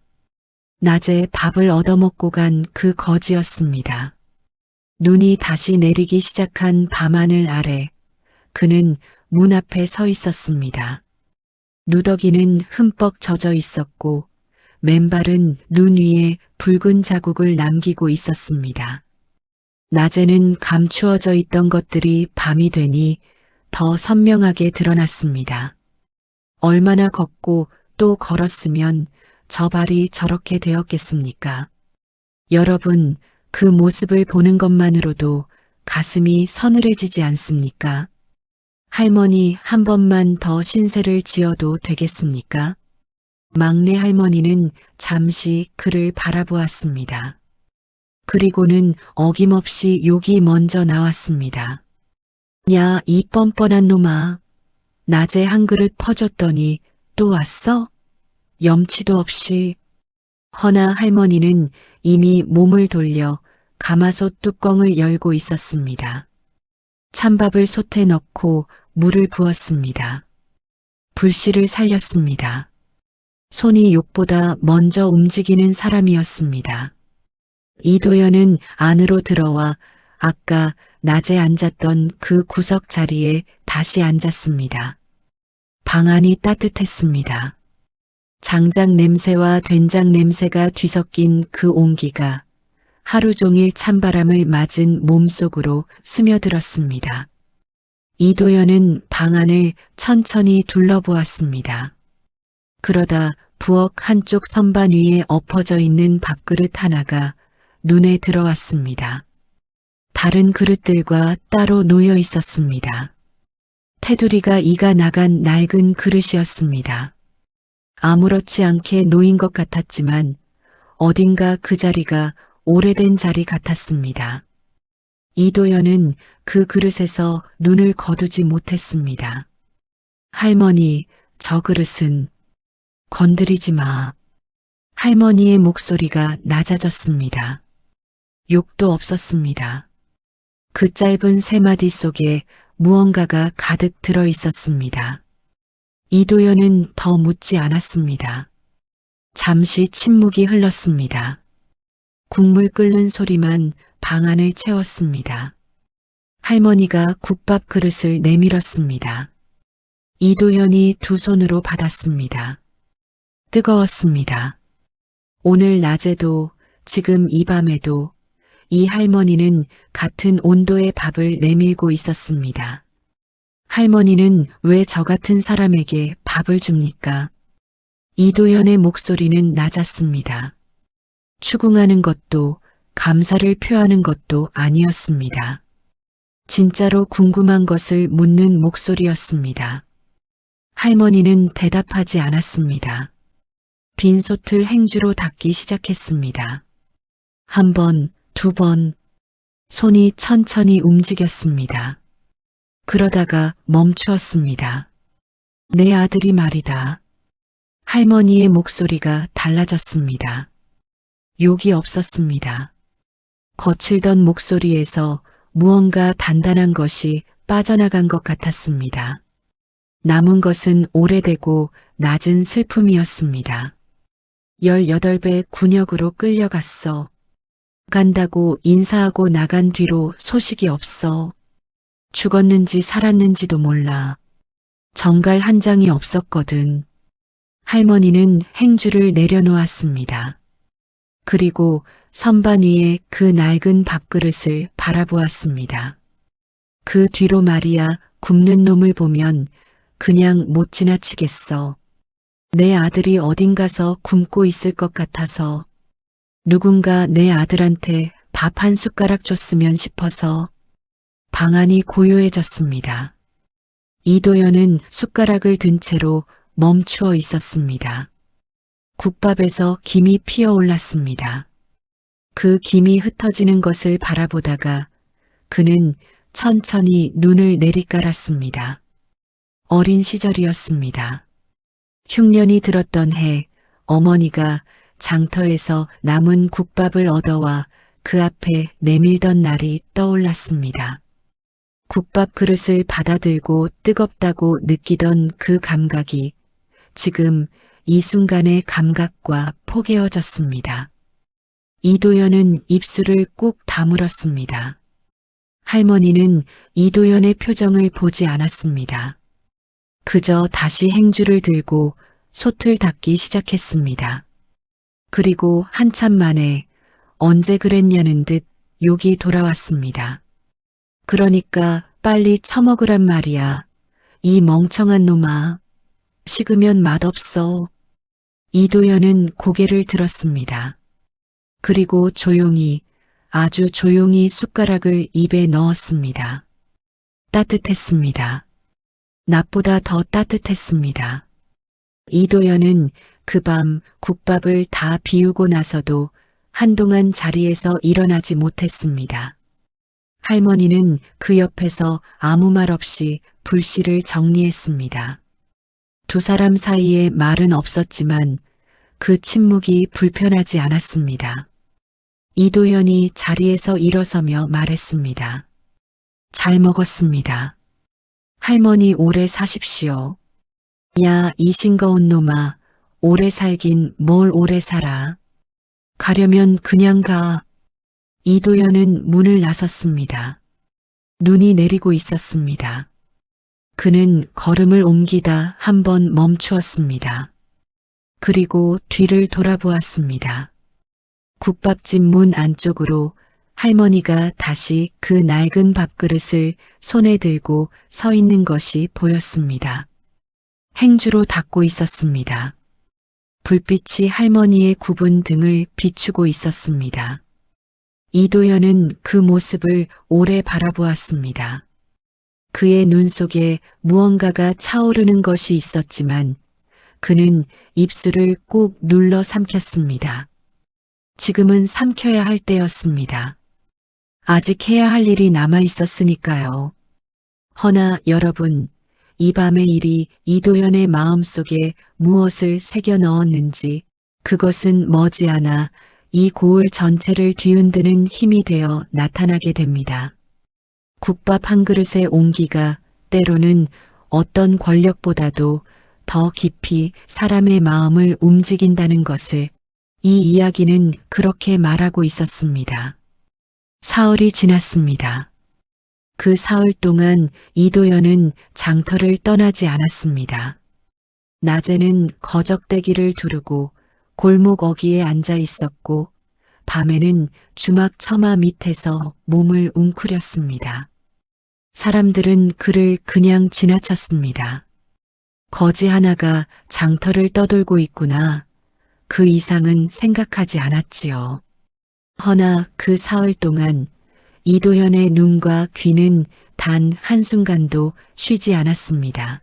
낮에 밥을 얻어먹고 간 그 거지였습니다. 눈이 다시 내리기 시작한 밤하늘 아래 그는 문 앞에 서 있었습니다. 누더기는 흠뻑 젖어 있었고 맨발은 눈 위에 붉은 자국을 남기고 있었습니다. 낮에는 감추어져 있던 것들이 밤이 되니 더 선명하게 드러났습니다. 얼마나 걷고 또 걸었으면 저 발이 저렇게 되었겠습니까? 여러분, 그 모습을 보는 것만으로도 가슴이 서늘해지지 않습니까? 할머니 한 번만 더 신세를 지어도 되겠습니까? 막내 할머니는 잠시 그를 바라보았습니다. 그리고는 어김없이 욕이 먼저 나왔습니다. 야, 이 뻔뻔한 놈아. 낮에 한 그릇 퍼줬더니 또 왔어? 염치도 없이. 허나 할머니는 이미 몸을 돌려 가마솥 뚜껑을 열고 있었습니다. 찬밥을 솥에 넣고 물을 부었습니다. 불씨를 살렸습니다. 손이 욕보다 먼저 움직이는 사람이었습니다. 이도현은 안으로 들어와 아까 낮에 앉았던 그 구석 자리에 다시 앉았습니다. 방 안이 따뜻했습니다. 장작 냄새와 된장 냄새가 뒤섞인 그 온기가 하루 종일 찬바람을 맞은 몸속으로 스며들었습니다. 이도현은 방 안을 천천히 둘러보았습니다. 그러다 부엌 한쪽 선반 위에 엎어져 있는 밥그릇 하나가 눈에 들어왔습니다. 다른 그릇들과 따로 놓여 있었습니다. 테두리가 이가 나간 낡은 그릇이었습니다. 아무렇지 않게 놓인 것 같았지만 어딘가 그 자리가 오래된 자리 같았습니다. 이도현은 그 그릇에서 눈을 거두지 못했습니다. 할머니, 저 그릇은 건드리지 마. 할머니의 목소리가 낮아졌습니다. 욕도 없었습니다. 그 짧은 세 마디 속에 무언가가 가득 들어 있었습니다. 이도현은 더 묻지 않았습니다. 잠시 침묵이 흘렀습니다. 국물 끓는 소리만 방 안을 채웠습니다. 할머니가 국밥 그릇을 내밀었습니다. 이도현이 두 손으로 받았습니다. 뜨거웠습니다. 오늘 낮에도 지금 이 밤에도 이 할머니는 같은 온도의 밥을 내밀고 있었습니다. 할머니는 왜 저 같은 사람에게 밥을 줍니까? 이도현의 목소리는 낮았습니다. 추궁하는 것도 감사를 표하는 것도 아니었습니다. 진짜로 궁금한 것을 묻는 목소리였습니다. 할머니는 대답하지 않았습니다. 빈솥을 행주로 닦기 시작했습니다. 한 번, 두 번, 손이 천천히 움직였습니다. 그러다가 멈추었습니다. 내 아들이 말이다. 할머니의 목소리가 달라졌습니다. 욕이 없었습니다. 거칠던 목소리에서 무언가 단단한 것이 빠져나간 것 같았습니다. 남은 것은 오래되고 낮은 슬픔이었습니다. 18배 군역으로 끌려갔어. 간다고 인사하고 나간 뒤로 소식이 없어. 죽었는지 살았는지도 몰라. 정갈 한 장이 없었거든. 할머니는 행주를 내려놓았습니다. 그리고 선반 위에 그 낡은 밥그릇을 바라보았습니다. 그 뒤로 말이야 굶는 놈을 보면 그냥 못 지나치겠어. 내 아들이 어딘가서 굶고 있을 것 같아서 누군가 내 아들한테 밥 한 숟가락 줬으면 싶어서. 방 안이 고요해졌습니다. 이도현은 숟가락을 든 채로 멈추어 있었습니다. 국밥에서 김이 피어올랐습니다. 그 김이 흩어지는 것을 바라보다가 그는 천천히 눈을 내리깔았습니다. 어린 시절이었습니다. 흉년이 들었던 해 어머니가 장터에서 남은 국밥을 얻어와 그 앞에 내밀던 날이 떠올랐습니다. 국밥 그릇을 받아들고 뜨겁다고 느끼던 그 감각이 지금 이 순간의 감각과 포개어졌습니다. 이도연은 입술을 꾹 다물었습니다. 할머니는 이도연의 표정을 보지 않았습니다. 그저 다시 행주를 들고 솥을 닦기 시작했습니다. 그리고 한참 만에 언제 그랬냐는 듯 욕이 돌아왔습니다. 그러니까 빨리 처먹으란 말이야. 이 멍청한 놈아. 식으면 맛없어. 이도연은 고개를 들었습니다. 그리고 조용히, 아주 조용히 숟가락을 입에 넣었습니다. 따뜻했습니다. 낮보다 더 따뜻했습니다. 이도연은 그 밤 국밥을 다 비우고 나서도 한동안 자리에서 일어나지 못했습니다. 할머니는 그 옆에서 아무 말 없이 불씨를 정리했습니다. 두 사람 사이에 말은 없었지만 그 침묵이 불편하지 않았습니다. 이도연이 자리에서 일어서며 말했습니다. 잘 먹었습니다. 할머니 오래 사십시오. 야, 이 싱거운 놈아, 오래 살긴 뭘 오래 살아. 가려면 그냥 가. 이도연은 문을 나섰습니다. 눈이 내리고 있었습니다. 그는 걸음을 옮기다 한 번 멈추었습니다. 그리고 뒤를 돌아보았습니다. 국밥집 문 안쪽으로 할머니가 다시 그 낡은 밥그릇을 손에 들고 서 있는 것이 보였습니다. 행주로 닦고 있었습니다. 불빛이 할머니의 굽은 등을 비추고 있었습니다. 이도연은 그 모습을 오래 바라보았습니다. 그의 눈 속에 무언가가 차오르는 것이 있었지만 그는 입술을 꾹 눌러 삼켰습니다. 지금은 삼켜야 할 때였습니다. 아직 해야 할 일이 남아 있었으니까요. 허나 여러분, 이 밤의 일이 이도연의 마음속에 무엇을 새겨 넣었는지 그것은 머지않아 이 고을 전체를 뒤흔드는 힘이 되어 나타나게 됩니다. 국밥 한 그릇의 온기가 때로는 어떤 권력보다도 더 깊이 사람의 마음을 움직인다는 것을 이 이야기는 그렇게 말하고 있었습니다. 사흘이 지났습니다. 그 사흘 동안 이도연은 장터를 떠나지 않았습니다. 낮에는 거적대기를 두르고 골목 어귀에 앉아 있었고 밤에는 주막 처마 밑에서 몸을 웅크렸습니다. 사람들은 그를 그냥 지나쳤습니다. 거지 하나가 장터를 떠돌고 있구나. 그 이상은 생각하지 않았지요. 허나 그 사흘 동안 이도연의 눈과 귀는 단 한순간도 쉬지 않았습니다.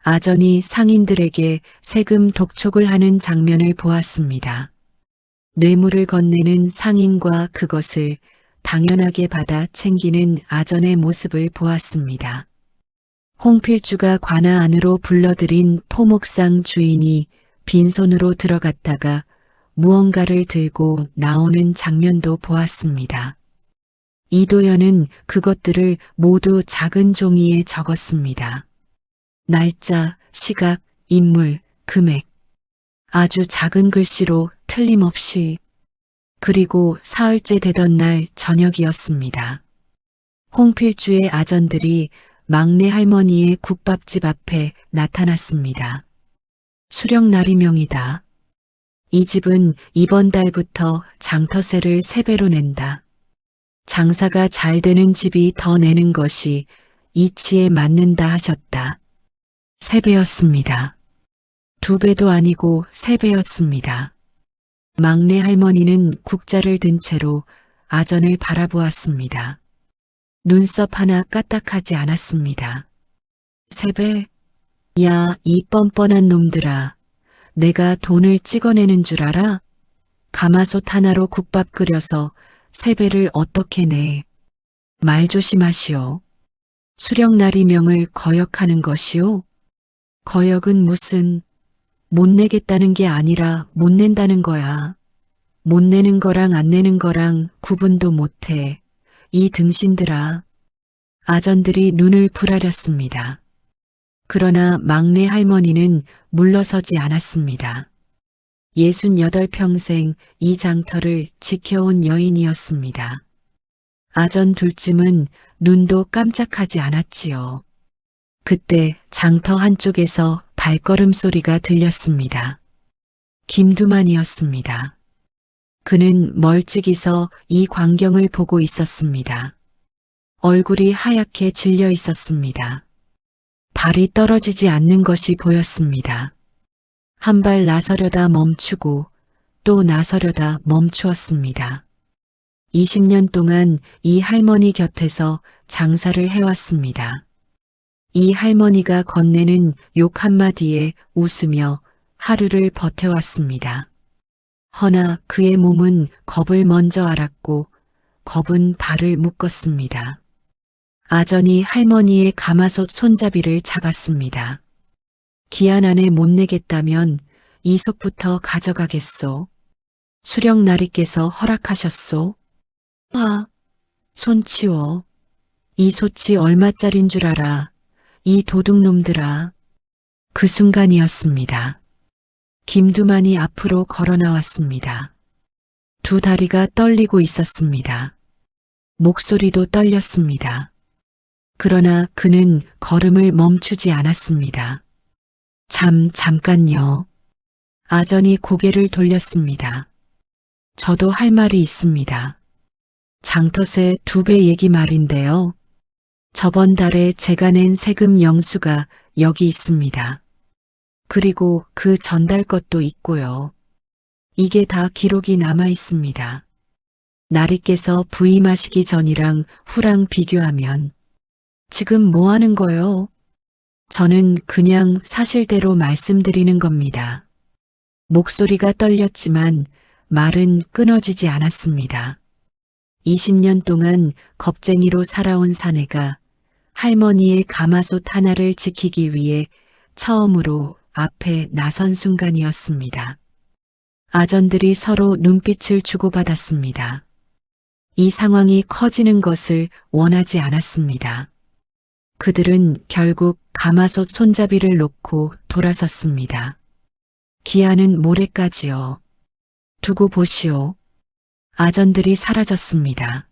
아전이 상인들에게 세금 독촉을 하는 장면을 보았습니다. 뇌물을 건네는 상인과 그것을 당연하게 받아 챙기는 아전의 모습을 보았습니다. 홍필주가 관아 안으로 불러들인 포목상 주인이 빈손으로 들어갔다가 무언가를 들고 나오는 장면도 보았습니다. 이도연은 그것들을 모두 작은 종이에 적었습니다. 날짜, 시각, 인물, 금액. 아주 작은 글씨로 틀림없이. 그리고 사흘째 되던 날 저녁이었습니다. 홍필주의 아전들이 막내 할머니의 국밥집 앞에 나타났습니다. 수령날이명이다. 이 집은 이번 달부터 장터세를 3배로 낸다. 장사가 잘 되는 집이 더 내는 것이 이치에 맞는다 하셨다. 3배였습니다. 2배도 아니고 3배였습니다. 막내 할머니는 국자를 든 채로 아전을 바라보았습니다. 눈썹 하나 까딱하지 않았습니다. 3배? 야, 이 뻔뻔한 놈들아. 내가 돈을 찍어내는 줄 알아? 가마솥 하나로 국밥 끓여서 3배를 어떻게 내? 말 조심하시오. 수령날이 명을 거역하는 것이오? 거역은 무슨, 못 내겠다는 게 아니라 못 낸다는 거야. 못 내는 거랑 안 내는 거랑 구분도 못해. 이 등신들아. 아전들이 눈을 부라렸습니다. 그러나 막내 할머니는 물러서지 않았습니다. 68평생 이 장터를 지켜온 여인이었습니다. 아전 둘쯤은 눈도 깜짝하지 않았지요. 그때 장터 한쪽에서 발걸음 소리가 들렸습니다. 김두만이었습니다. 그는 멀찍이서 이 광경을 보고 있었습니다. 얼굴이 하얗게 질려 있었습니다. 발이 떨어지지 않는 것이 보였습니다. 한 발 나서려다 멈추고 또 나서려다 멈추었습니다. 20년 동안 이 할머니 곁에서 장사를 해왔습니다. 이 할머니가 건네는 욕 한마디에 웃으며 하루를 버텨왔습니다. 허나 그의 몸은 겁을 먼저 알았고 겁은 발을 묶었습니다. 아전이 할머니의 가마솥 손잡이를 잡았습니다. 기한 안에 못 내겠다면 이 솥부터 가져가겠소. 수령나리께서 허락하셨소. 손 치워. 이 솥이 얼마짜린 줄 알아. 이 도둑놈들아. 그 순간이었습니다. 김두만이 앞으로 걸어 나왔습니다. 두 다리가 떨리고 있었습니다. 목소리도 떨렸습니다. 그러나 그는 걸음을 멈추지 않았습니다. 잠깐요. 아전이 고개를 돌렸습니다. 저도 할 말이 있습니다. 장터세 2배 얘기 말인데요. 저번 달에 제가 낸 세금 영수가 여기 있습니다. 그리고 그 전달 것도 있고요. 이게 다 기록이 남아 있습니다. 나리께서 부임하시기 전이랑 후랑 비교하면 지금 뭐 하는 거요? 저는 그냥 사실대로 말씀드리는 겁니다. 목소리가 떨렸지만 말은 끊어지지 않았습니다. 20년 동안 겁쟁이로 살아온 사내가 할머니의 가마솥 하나를 지키기 위해 처음으로 앞에 나선 순간이었습니다. 아전들이 서로 눈빛을 주고받았습니다. 이 상황이 커지는 것을 원하지 않았습니다. 그들은 결국 가마솥 손잡이를 놓고 돌아섰습니다. 기한은 모레까지요. 두고 보시오. 아전들이 사라졌습니다.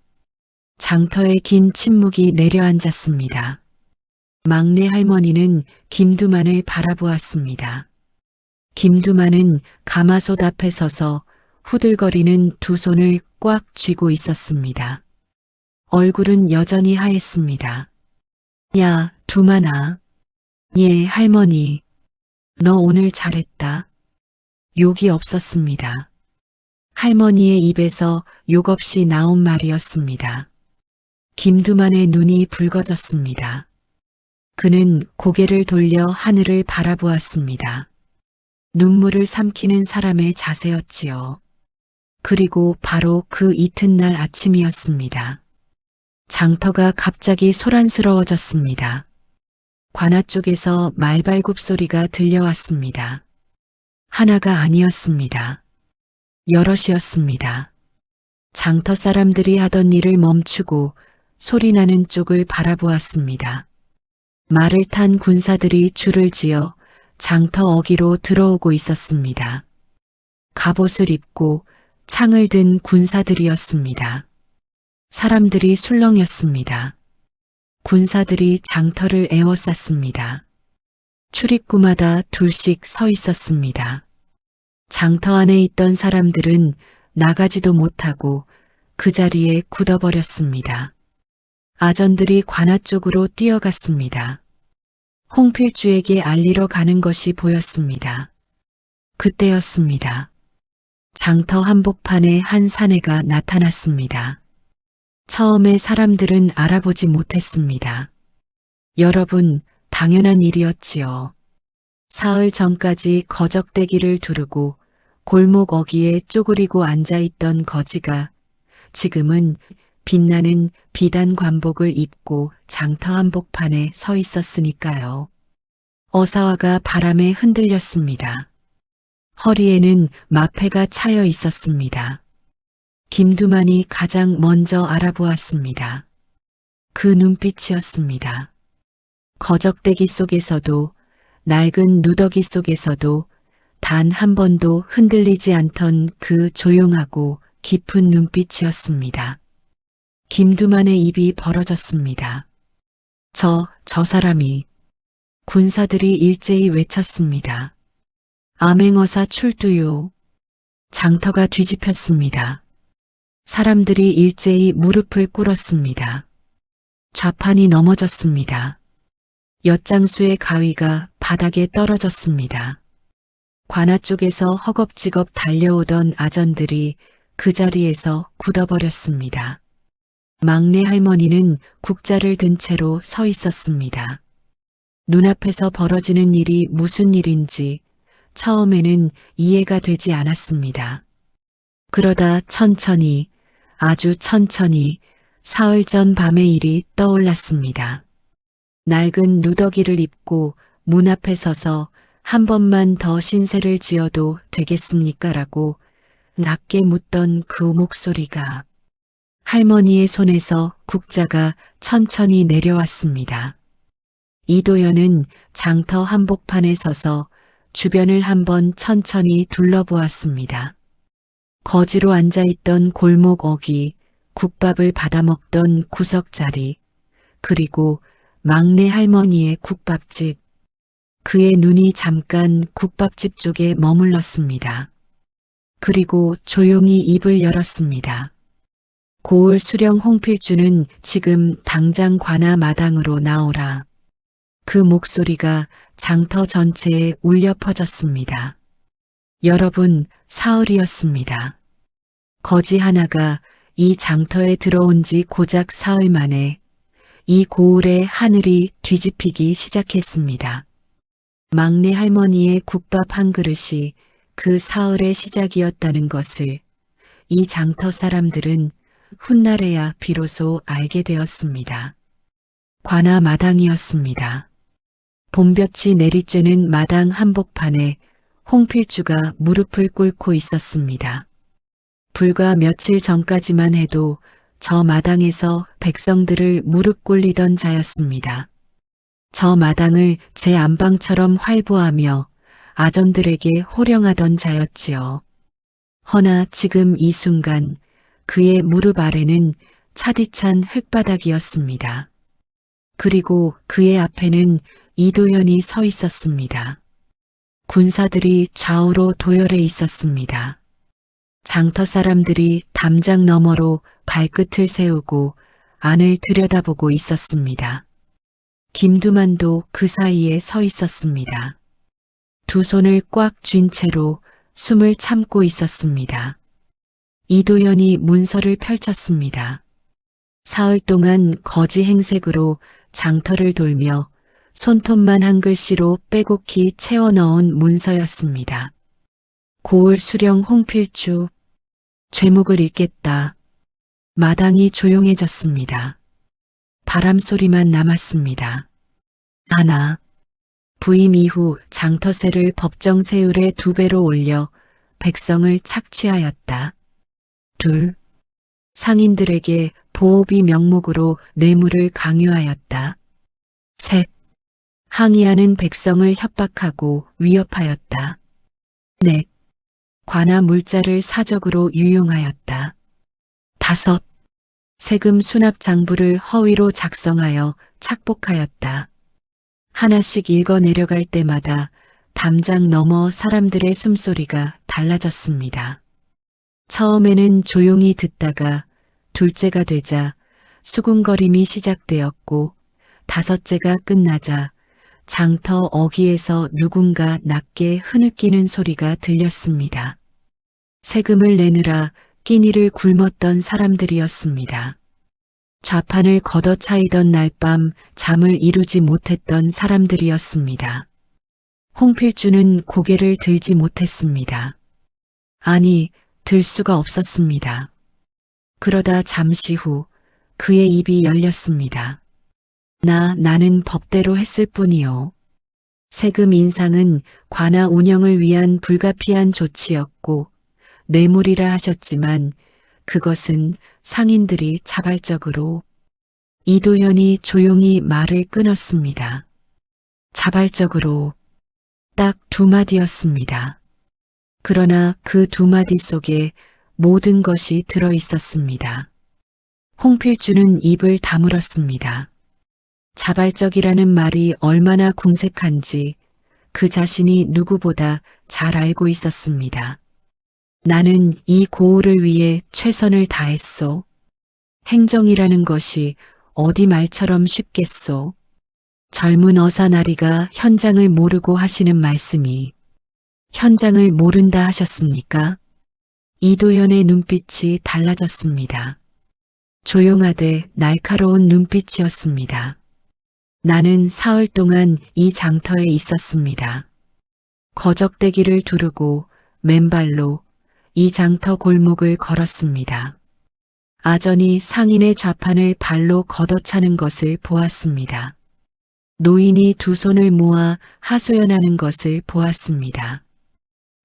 장터에 긴 침묵이 내려앉았습니다. 막내 할머니는 김두만을 바라보았습니다. 김두만은 가마솥 앞에 서서 후들거리는 두 손을 꽉 쥐고 있었습니다. 얼굴은 여전히 하였습니다. 야, 두만아. 예, 할머니. 너 오늘 잘했다. 욕이 없었습니다. 할머니의 입에서 욕 없이 나온 말이었습니다. 김두만의 눈이 붉어졌습니다. 그는 고개를 돌려 하늘을 바라보았습니다. 눈물을 삼키는 사람의 자세였지요. 그리고 바로 그 이튿날 아침이었습니다. 장터가 갑자기 소란스러워졌습니다. 관아 쪽에서 말발굽 소리가 들려왔습니다. 하나가 아니었습니다. 여럿이었습니다. 장터 사람들이 하던 일을 멈추고 소리나는 쪽을 바라보았습니다. 말을 탄 군사들이 줄을 지어 장터 어기로 들어오고 있었습니다. 갑옷을 입고 창을 든 군사들이었습니다. 사람들이 술렁였습니다. 군사들이 장터를 에워쌌습니다. 출입구마다 둘씩 서 있었습니다. 장터 안에 있던 사람들은 나가지도 못하고 그 자리에 굳어버렸습니다. 아전들이 관아 쪽으로 뛰어갔습니다. 홍필주에게 알리러 가는 것이 보였습니다. 그때였습니다. 장터 한복판에 한 사내가 나타났습니다. 처음에 사람들은 알아보지 못했습니다. 여러분, 당연한 일이었지요. 사흘 전까지 거적대기를 두르고 골목 어귀에 쪼그리고 앉아있던 거지가 지금은 빛나는 비단 관복을 입고 장터 한복판에 서 있었으니까요. 어사화가 바람에 흔들렸습니다. 허리에는 마패가 차여 있었습니다. 김두만이 가장 먼저 알아보았습니다. 그 눈빛이었습니다. 거적대기 속에서도 낡은 누더기 속에서도 단 한 번도 흔들리지 않던 그 조용하고 깊은 눈빛이었습니다. 김두만의 입이 벌어졌습니다. 저 사람이. 군사들이 일제히 외쳤습니다. 암행어사 출두요. 장터가 뒤집혔습니다. 사람들이 일제히 무릎을 꿇었습니다. 좌판이 넘어졌습니다. 엿장수의 가위가 바닥에 떨어졌습니다. 관아 쪽에서 허겁지겁 달려오던 아전들이 그 자리에서 굳어버렸습니다. 막내 할머니는 국자를 든 채로 서 있었습니다. 눈앞에서 벌어지는 일이 무슨 일인지 처음에는 이해가 되지 않았습니다. 그러다 천천히, 아주 천천히 사흘 전 밤의 일이 떠올랐습니다. 낡은 누더기를 입고 문 앞에 서서 한 번만 더 신세를 지어도 되겠습니까? 라고 낮게 묻던 그 목소리가 할머니의 손에서 국자가 천천히 내려왔습니다. 이도연은 장터 한복판에 서서 주변을 한번 천천히 둘러보았습니다. 거지로 앉아있던 골목 어귀, 국밥을 받아먹던 구석자리, 그리고 막내 할머니의 국밥집. 그의 눈이 잠깐 국밥집 쪽에 머물렀습니다. 그리고 조용히 입을 열었습니다. 고을 수령 홍필주는 지금 당장 관아 마당으로 나오라. 그 목소리가 장터 전체에 울려 퍼졌습니다. 여러분, 사흘이었습니다. 거지 하나가 이 장터에 들어온 지 고작 사흘 만에 이 고을의 하늘이 뒤집히기 시작했습니다. 막내 할머니의 국밥 한 그릇이 그 사흘의 시작이었다는 것을 이 장터 사람들은 훗날에야 비로소 알게 되었습니다. 관아 마당이었습니다. 봄볕이 내리쬐는 마당 한복판에 홍필주가 무릎을 꿇고 있었습니다. 불과 며칠 전까지만 해도 저 마당에서 백성들을 무릎 꿇리던 자였습니다. 저 마당을 제 안방처럼 활보하며 아전들에게 호령하던 자였지요. 허나 지금 이 순간 그의 무릎 아래는 차디찬 흙바닥이었습니다. 그리고 그의 앞에는 이도연이 서 있었습니다. 군사들이 좌우로 도열해 있었습니다. 장터 사람들이 담장 너머로 발끝을 세우고 안을 들여다보고 있었습니다. 김두만도 그 사이에 서 있었습니다. 두 손을 꽉 쥔 채로 숨을 참고 있었습니다. 이도연이 문서를 펼쳤습니다. 사흘 동안 거지 행색으로 장터를 돌며 손톱만 한 글씨로 빼곡히 채워 넣은 문서였습니다. 고을 수령 홍필주. 죄목을 읽겠다. 마당이 조용해졌습니다. 바람 소리만 남았습니다. 하나. 부임 이후 장터세를 법정 세율의 2배로 올려 백성을 착취하였다. 둘. 상인들에게 보호비 명목으로 뇌물을 강요하였다. 셋. 항의하는 백성을 협박하고 위협하였다. 넷. 관아 물자를 사적으로 유용하였다. 다섯. 세금 수납 장부를 허위로 작성하여 착복하였다. 하나씩 읽어 내려갈 때마다 담장 너머 사람들의 숨소리가 달라졌습니다. 처음에는 조용히 듣다가 둘째가 되자 수군거림이 시작되었고 다섯째가 끝나자 장터 어귀에서 누군가 낮게 흐느끼는 소리가 들렸습니다. 세금을 내느라 끼니를 굶었던 사람들이었습니다. 좌판을 걷어차이던 날밤 잠을 이루지 못했던 사람들이었습니다. 홍필주는 고개를 들지 못했습니다. 아니, 들 수가 없었습니다. 그러다 잠시 후 그의 입이 열렸습니다. 나는 법대로 했을 뿐이요. 세금 인상은 관아 운영을 위한 불가피한 조치였고 뇌물이라 하셨지만 그것은 상인들이 자발적으로. 이도현이 조용히 말을 끊었습니다. 자발적으로. 딱 두 마디였습니다. 그러나 그 두 마디 속에 모든 것이 들어 있었습니다. 홍필주는 입을 다물었습니다. 자발적이라는 말이 얼마나 궁색한지 그 자신이 누구보다 잘 알고 있었습니다. 나는 이 고을을 위해 최선을 다했소. 행정이라는 것이 어디 말처럼 쉽겠소. 젊은 어사나리가 현장을 모르고 하시는 말씀이 현장을 모른다 하셨습니까? 이도현의 눈빛이 달라졌습니다. 조용하되 날카로운 눈빛이었습니다. 나는 사흘 동안 이 장터에 있었습니다. 거적대기를 두르고 맨발로 이 장터 골목을 걸었습니다. 아전이 상인의 좌판을 발로 걷어차는 것을 보았습니다. 노인이 두 손을 모아 하소연하는 것을 보았습니다.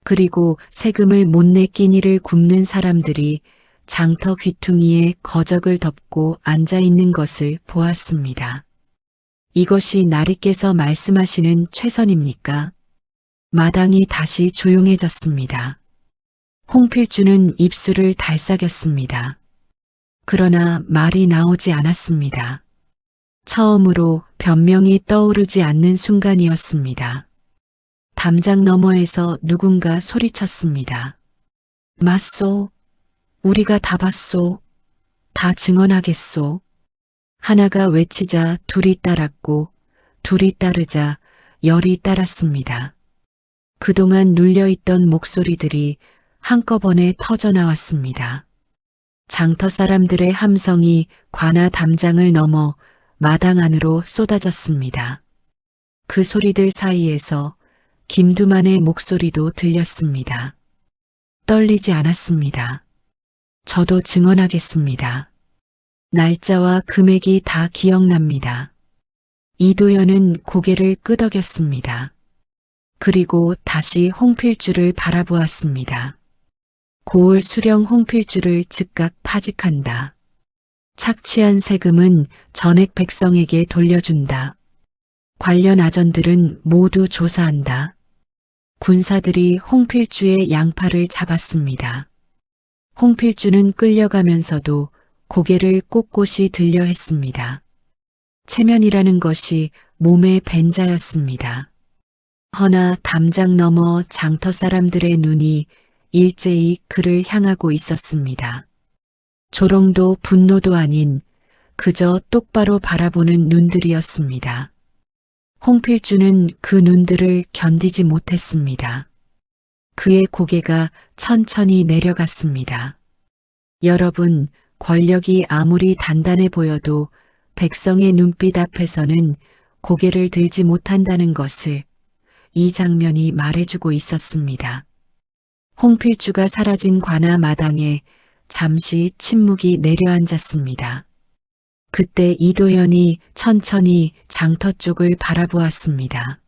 그리고 세금을 못 내 끼니를 굽는 사람들이 장터 귀퉁이에 거적을 덮고 앉아 있는 것을 보았습니다. 이것이 나리께서 말씀하시는 최선입니까? 마당이 다시 조용해졌습니다. 홍필주는 입술을 달싹였습니다. 그러나 말이 나오지 않았습니다. 처음으로 변명이 떠오르지 않는 순간이었습니다. 담장 너머에서 누군가 소리쳤습니다. 맞소. 우리가 다 봤소. 다 증언하겠소. 하나가 외치자 둘이 따랐고 둘이 따르자 열이 따랐습니다. 그동안 눌려있던 목소리들이 한꺼번에 터져나왔습니다. 장터 사람들의 함성이 관아 담장을 넘어 마당 안으로 쏟아졌습니다. 그 소리들 사이에서 김두만의 목소리도 들렸습니다. 떨리지 않았습니다. 저도 증언하겠습니다. 날짜와 금액이 다 기억납니다. 이도현은 고개를 끄덕였습니다. 그리고 다시 홍필주를 바라보았습니다. 고을 수령 홍필주를 즉각 파직한다. 착취한 세금은 전액 백성에게 돌려준다. 관련 아전들은 모두 조사한다. 군사들이 홍필주의 양팔을 잡았습니다. 홍필주는 끌려가면서도 고개를 꼿꼿이 들려 했습니다. 체면이라는 것이 몸에 밴 자였습니다. 허나 담장 너머 장터 사람들의 눈이 일제히 그를 향하고 있었습니다. 조롱도 분노도 아닌 그저 똑바로 바라보는 눈들이었습니다. 홍필주는 그 눈들을 견디지 못했습니다. 그의 고개가 천천히 내려갔습니다. 여러분, 권력이 아무리 단단해 보여도 백성의 눈빛 앞에서는 고개를 들지 못한다는 것을 이 장면이 말해주고 있었습니다. 홍필주가 사라진 관아 마당에 잠시 침묵이 내려앉았습니다. 그때 이도현이 천천히 장터 쪽을 바라보았습니다.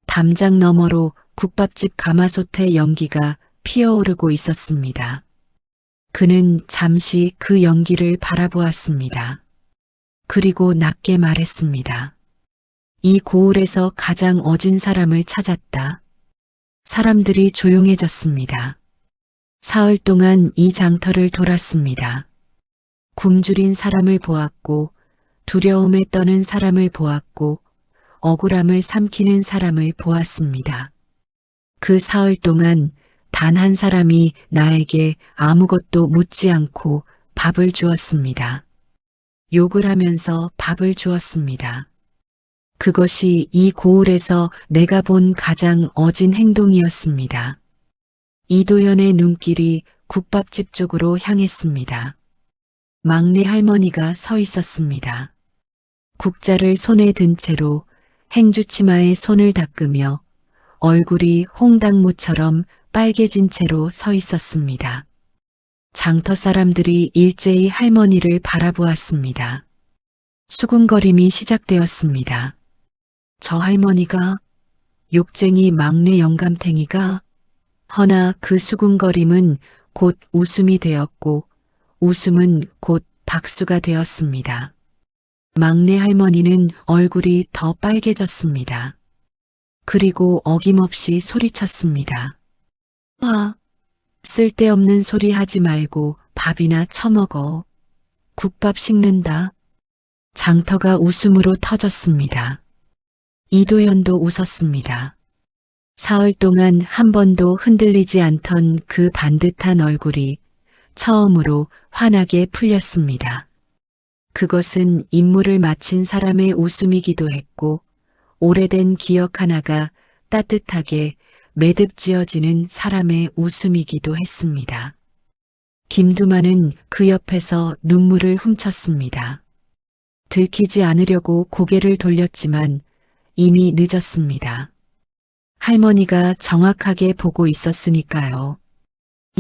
담장 너머로 국밥집 가마솥의 연기가 피어오르고 있었습니다. 그는 잠시 그 연기를 바라보았습니다. 그리고 낮게 말했습니다. 이 고을에서 가장 어진 사람을 찾았다. 사람들이 조용해졌습니다. 사흘 동안 이 장터를 돌았습니다. 굶주린 사람을 보았고 두려움에 떠는 사람을 보았고 억울함을 삼키는 사람을 보았습니다. 그 사흘 동안 단 한 사람이 나에게 아무것도 묻지 않고 밥을 주었습니다. 욕을 하면서 밥을 주었습니다. 그것이 이 고을에서 내가 본 가장 어진 행동이었습니다. 이도현의 눈길이 국밥집 쪽으로 향했습니다. 막내 할머니가 서 있었습니다. 국자를 손에 든 채로 행주치마에 손을 닦으며 얼굴이 홍당무처럼 빨개진 채로 서 있었습니다. 장터 사람들이 일제히 할머니를 바라보았습니다. 수군거림이 시작되었습니다. 저 할머니가, 욕쟁이 막내 영감탱이가, 허나 그 수군거림은 곧 웃음이 되었고 웃음은 곧 박수가 되었습니다. 막내 할머니는 얼굴이 더 빨개졌습니다. 그리고 어김없이 소리쳤습니다. 아, 쓸데없는 소리 하지 말고 밥이나 처먹어. 국밥 식는다. 장터가 웃음으로 터졌습니다. 이도현도 웃었습니다. 사흘 동안 한 번도 흔들리지 않던 그 반듯한 얼굴이 처음으로 환하게 풀렸습니다. 그것은 임무를 마친 사람의 웃음이기도 했고 오래된 기억 하나가 따뜻하게 매듭지어지는 사람의 웃음이기도 했습니다. 김두만은 그 옆에서 눈물을 훔쳤습니다. 들키지 않으려고 고개를 돌렸지만 이미 늦었습니다. 할머니가 정확하게 보고 있었으니까요.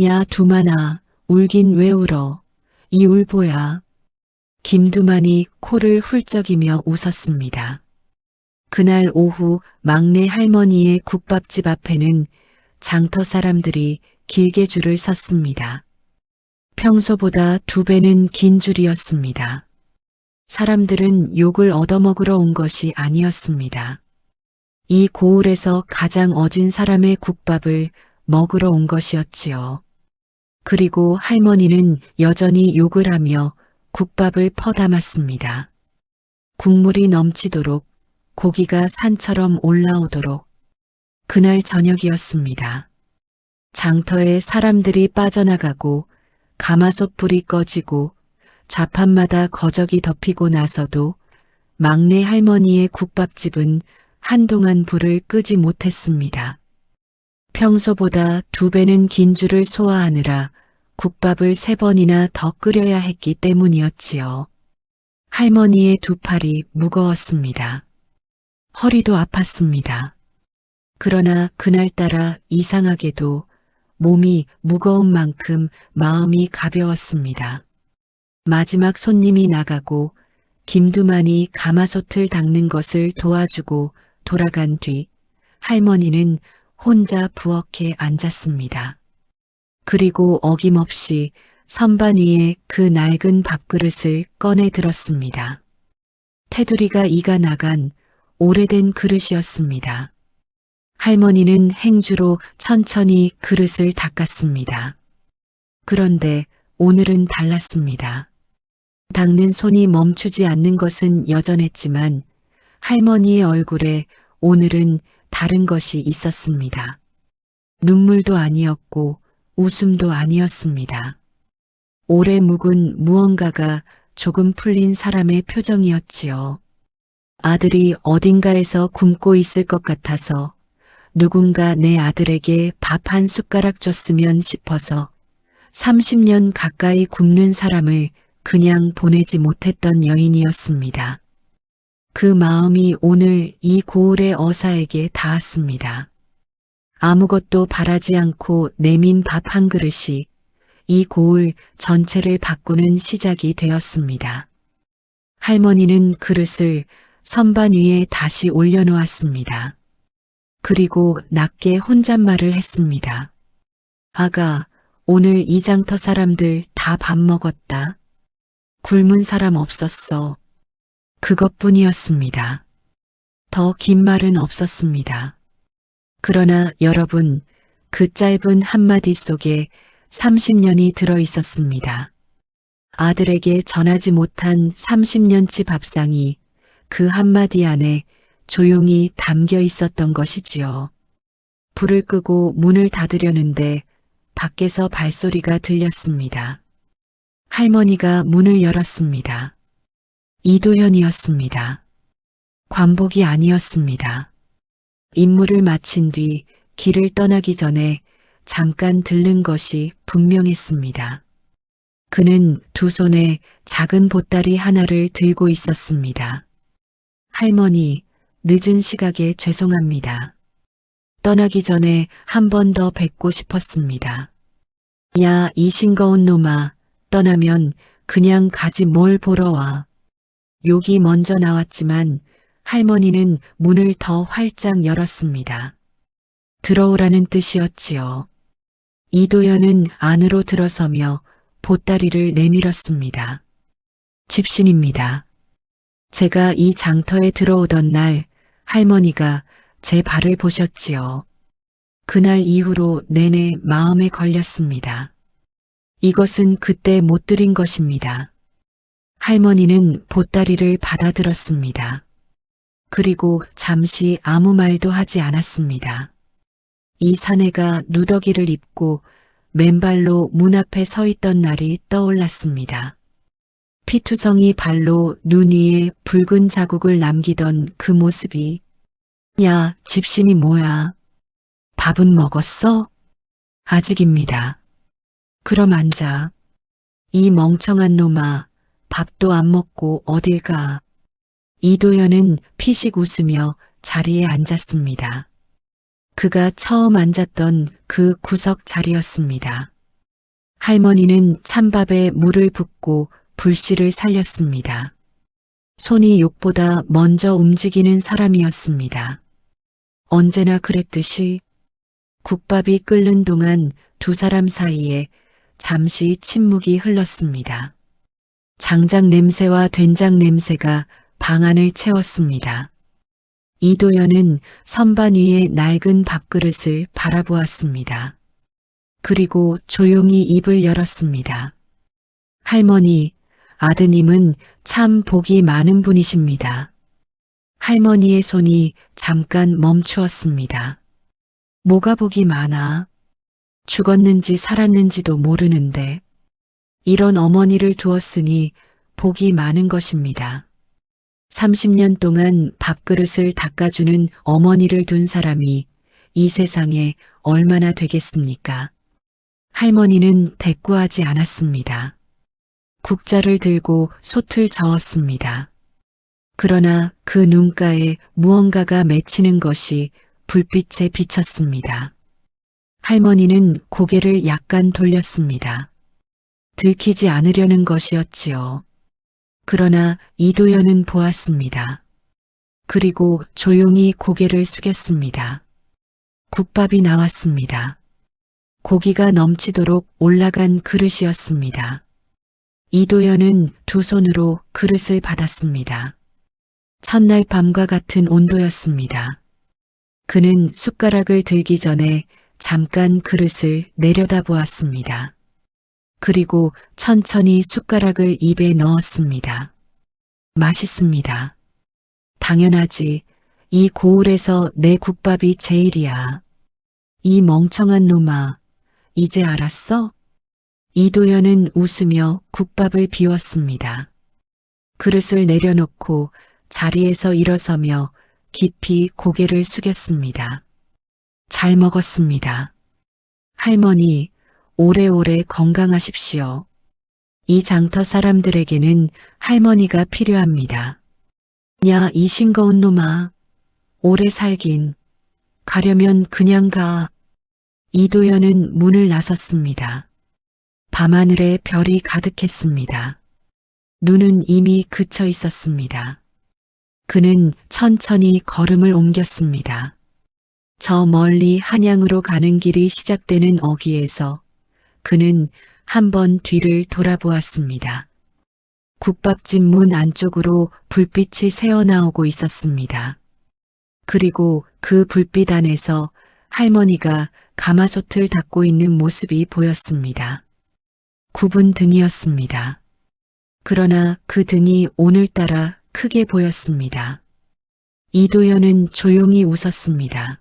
야, 두만아, 울긴 왜 울어? 이 울보야. 김두만이 코를 훌쩍이며 웃었습니다. 그날 오후 막내 할머니의 국밥집 앞에는 장터 사람들이 길게 줄을 섰습니다. 평소보다 2배는 긴 줄이었습니다. 사람들은 욕을 얻어먹으러 온 것이 아니었습니다. 이 고을에서 가장 어진 사람의 국밥을 먹으러 온 것이었지요. 그리고 할머니는 여전히 욕을 하며 국밥을 퍼담았습니다. 국물이 넘치도록 고기가 산처럼 올라오도록. 그날 저녁이었습니다. 장터에 사람들이 빠져나가고 가마솥 불이 꺼지고 좌판마다 거적이 덮이고 나서도 막내 할머니의 국밥집은 한동안 불을 끄지 못했습니다. 평소보다 2배는 긴 줄을 소화하느라 국밥을 3번이나 더 끓여야 했기 때문이었지요. 할머니의 2팔이 무거웠습니다. 허리도 아팠습니다. 그러나 그날따라 이상하게도 몸이 무거운 만큼 마음이 가벼웠습니다. 마지막 손님이 나가고 김두만이 가마솥을 닦는 것을 도와주고 돌아간 뒤 할머니는 혼자 부엌에 앉았습니다. 그리고 어김없이 선반 위에 그 낡은 밥그릇을 꺼내 들었습니다. 테두리가 이가 나간 오래된 그릇이었습니다. 할머니는 행주로 천천히 그릇을 닦았습니다. 그런데 오늘은 달랐습니다. 닦는 손이 멈추지 않는 것은 여전했지만 할머니의 얼굴에 오늘은 다른 것이 있었습니다. 눈물도 아니었고 웃음도 아니었습니다. 오래 묵은 무언가가 조금 풀린 사람의 표정이었지요. 아들이 어딘가에서 굶고 있을 것 같아서 누군가 내 아들에게 밥 한 숟가락 줬으면 싶어서 30년 가까이 굶는 사람을 그냥 보내지 못했던 여인이었습니다. 그 마음이 오늘 이 고을의 어사에게 닿았습니다. 아무것도 바라지 않고 내민 밥 한 그릇이 이 고을 전체를 바꾸는 시작이 되었습니다. 할머니는 그릇을 선반 위에 다시 올려놓았습니다. 그리고 낮게 혼잣말을 했습니다. 아가, 오늘 이 장터 사람들 다 밥 먹었다. 굶은 사람 없었어. 그것뿐이었습니다. 더 긴 말은 없었습니다. 그러나 여러분, 그 짧은 한마디 속에 30년이 들어 있었습니다. 아들에게 전하지 못한 30년치 밥상이 그 한마디 안에 조용히 담겨 있었던 것이지요. 불을 끄고 문을 닫으려는데 밖에서 발소리가 들렸습니다. 할머니가 문을 열었습니다. 이도현이었습니다. 관복이 아니었습니다. 임무를 마친 뒤 길을 떠나기 전에 잠깐 들른 것이 분명했습니다. 그는 2 손에 작은 보따리 하나를 들고 있었습니다. 할머니, 늦은 시각에 죄송합니다. 떠나기 전에 한 번 더 뵙고 싶었습니다. 야, 이 싱거운 놈아, 떠나면 그냥 가지 뭘 보러 와. 욕이 먼저 나왔지만 할머니는 문을 더 활짝 열었습니다. 들어오라는 뜻이었지요. 이도연은 안으로 들어서며 보따리를 내밀었습니다. 집신입니다. 제가 이 장터에 들어오던 날 할머니가 제 발을 보셨지요. 그날 이후로 내내 마음에 걸렸습니다. 이것은 그때 못 드린 것입니다. 할머니는 보따리를 받아들었습니다. 그리고 잠시 아무 말도 하지 않았습니다. 이 사내가 누더기를 입고 맨발로 문 앞에 서 있던 날이 떠올랐습니다. 피투성이 발로 눈 위에 붉은 자국을 남기던 그 모습이 야, 집신이 뭐야? 밥은 먹었어? 아직입니다. 그럼 앉아. 이 멍청한 놈아, 밥도 안 먹고 어딜 가. 이도연은 피식 웃으며 자리에 앉았습니다. 그가 처음 앉았던 그 구석 자리였습니다. 할머니는 찬밥에 물을 붓고 불씨를 살렸습니다. 손이 욕보다 먼저 움직이는 사람이었습니다. 언제나 그랬듯이 국밥이 끓는 동안 두 사람 사이에 잠시 침묵이 흘렀습니다. 장작 냄새와 된장 냄새가 방 안을 채웠습니다. 이도연은 선반 위에 낡은 밥그릇을 바라보았습니다. 그리고 조용히 입을 열었습니다. 할머니, 아드님은 참 복이 많은 분이십니다. 할머니의 손이 잠깐 멈추었습니다. 뭐가 복이 많아? 죽었는지 살았는지도 모르는데 이런 어머니를 두었으니 복이 많은 것입니다. 30년 동안 밥그릇을 닦아주는 어머니를 둔 사람이 이 세상에 얼마나 되겠습니까? 할머니는 대꾸하지 않았습니다. 국자를 들고 솥을 저었습니다. 그러나 그 눈가에 무언가가 맺히는 것이 불빛에 비쳤습니다. 할머니는 고개를 약간 돌렸습니다. 들키지 않으려는 것이었지요. 그러나 이도연은 보았습니다. 그리고 조용히 고개를 숙였습니다. 국밥이 나왔습니다. 고기가 넘치도록 올라간 그릇이었습니다. 이도연은 두 손으로 그릇을 받았습니다. 첫날 밤과 같은 온도였습니다. 그는 숟가락을 들기 전에 잠깐 그릇을 내려다보았습니다. 그리고 천천히 숟가락을 입에 넣었습니다. 맛있습니다. 당연하지. 이 고을에서 내 국밥이 제일이야. 이 멍청한 놈아, 이제 알았어? 이도연은 웃으며 국밥을 비웠습니다. 그릇을 내려놓고 자리에서 일어서며 깊이 고개를 숙였습니다. 잘 먹었습니다. 할머니, 오래오래 건강하십시오. 이 장터 사람들에게는 할머니가 필요합니다. 야, 이 싱거운 놈아. 오래 살긴. 가려면 그냥 가. 이도연은 문을 나섰습니다. 밤하늘에 별이 가득했습니다. 눈은 이미 그쳐 있었습니다. 그는 천천히 걸음을 옮겼습니다. 저 멀리 한양으로 가는 길이 시작되는 어귀에서 그는 한 번 뒤를 돌아보았습니다. 국밥집 문 안쪽으로 불빛이 새어나오고 있었습니다. 그리고 그 불빛 안에서 할머니가 가마솥을 닦고 있는 모습이 보였습니다. 굽은 등이었습니다. 그러나 그 등이 오늘따라 크게 보였습니다. 이도연은 조용히 웃었습니다.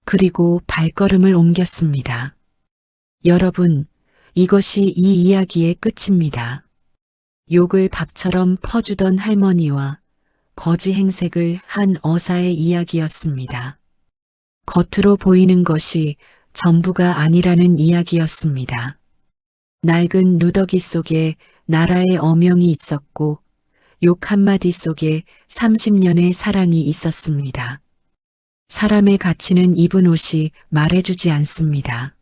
그리고 발걸음을 옮겼습니다. 여러분, 이것이 이 이야기의 끝입니다. 욕을 밥처럼 퍼주던 할머니와 거지 행색을 한 어사의 이야기였습니다. 겉으로 보이는 것이 전부가 아니라는 이야기였습니다. 낡은 누더기 속에 나라의 어명이 있었고 욕 한마디 속에 30년의 사랑이 있었습니다. 사람의 가치는 입은 옷이 말해주지 않습니다.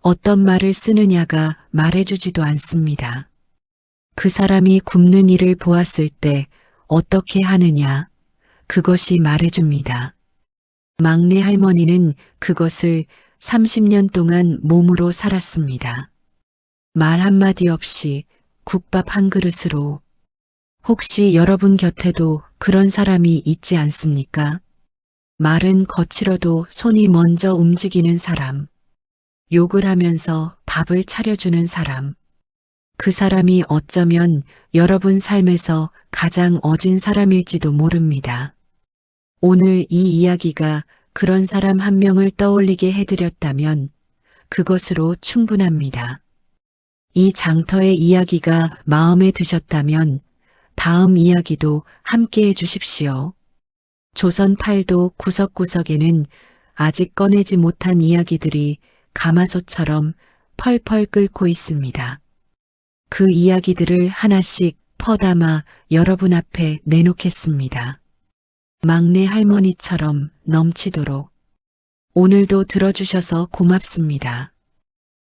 어떤 말을 쓰느냐가 말해주지도 않습니다. 그 사람이 굶는 이를 보았을 때 어떻게 하느냐, 그것이 말해줍니다. 막내 할머니는 그것을 30년 동안 몸으로 살았습니다. 말 한마디 없이 국밥 한 그릇으로. 혹시 여러분 곁에도 그런 사람이 있지 않습니까? 말은 거칠어도 손이 먼저 움직이는 사람. 욕을 하면서 밥을 차려주는 사람. 그 사람이 어쩌면 여러분 삶에서 가장 어진 사람일지도 모릅니다. 오늘 이 이야기가 그런 사람 한 명을 떠올리게 해드렸다면 그것으로 충분합니다. 이 장터의 이야기가 마음에 드셨다면 다음 이야기도 함께 해주십시오. 조선 팔도 구석구석에는 아직 꺼내지 못한 이야기들이 가마솥처럼 펄펄 끓고 있습니다. 그 이야기들을 하나씩 퍼담아 여러분 앞에 내놓겠습니다. 막내 할머니처럼 넘치도록. 오늘도 들어주셔서 고맙습니다.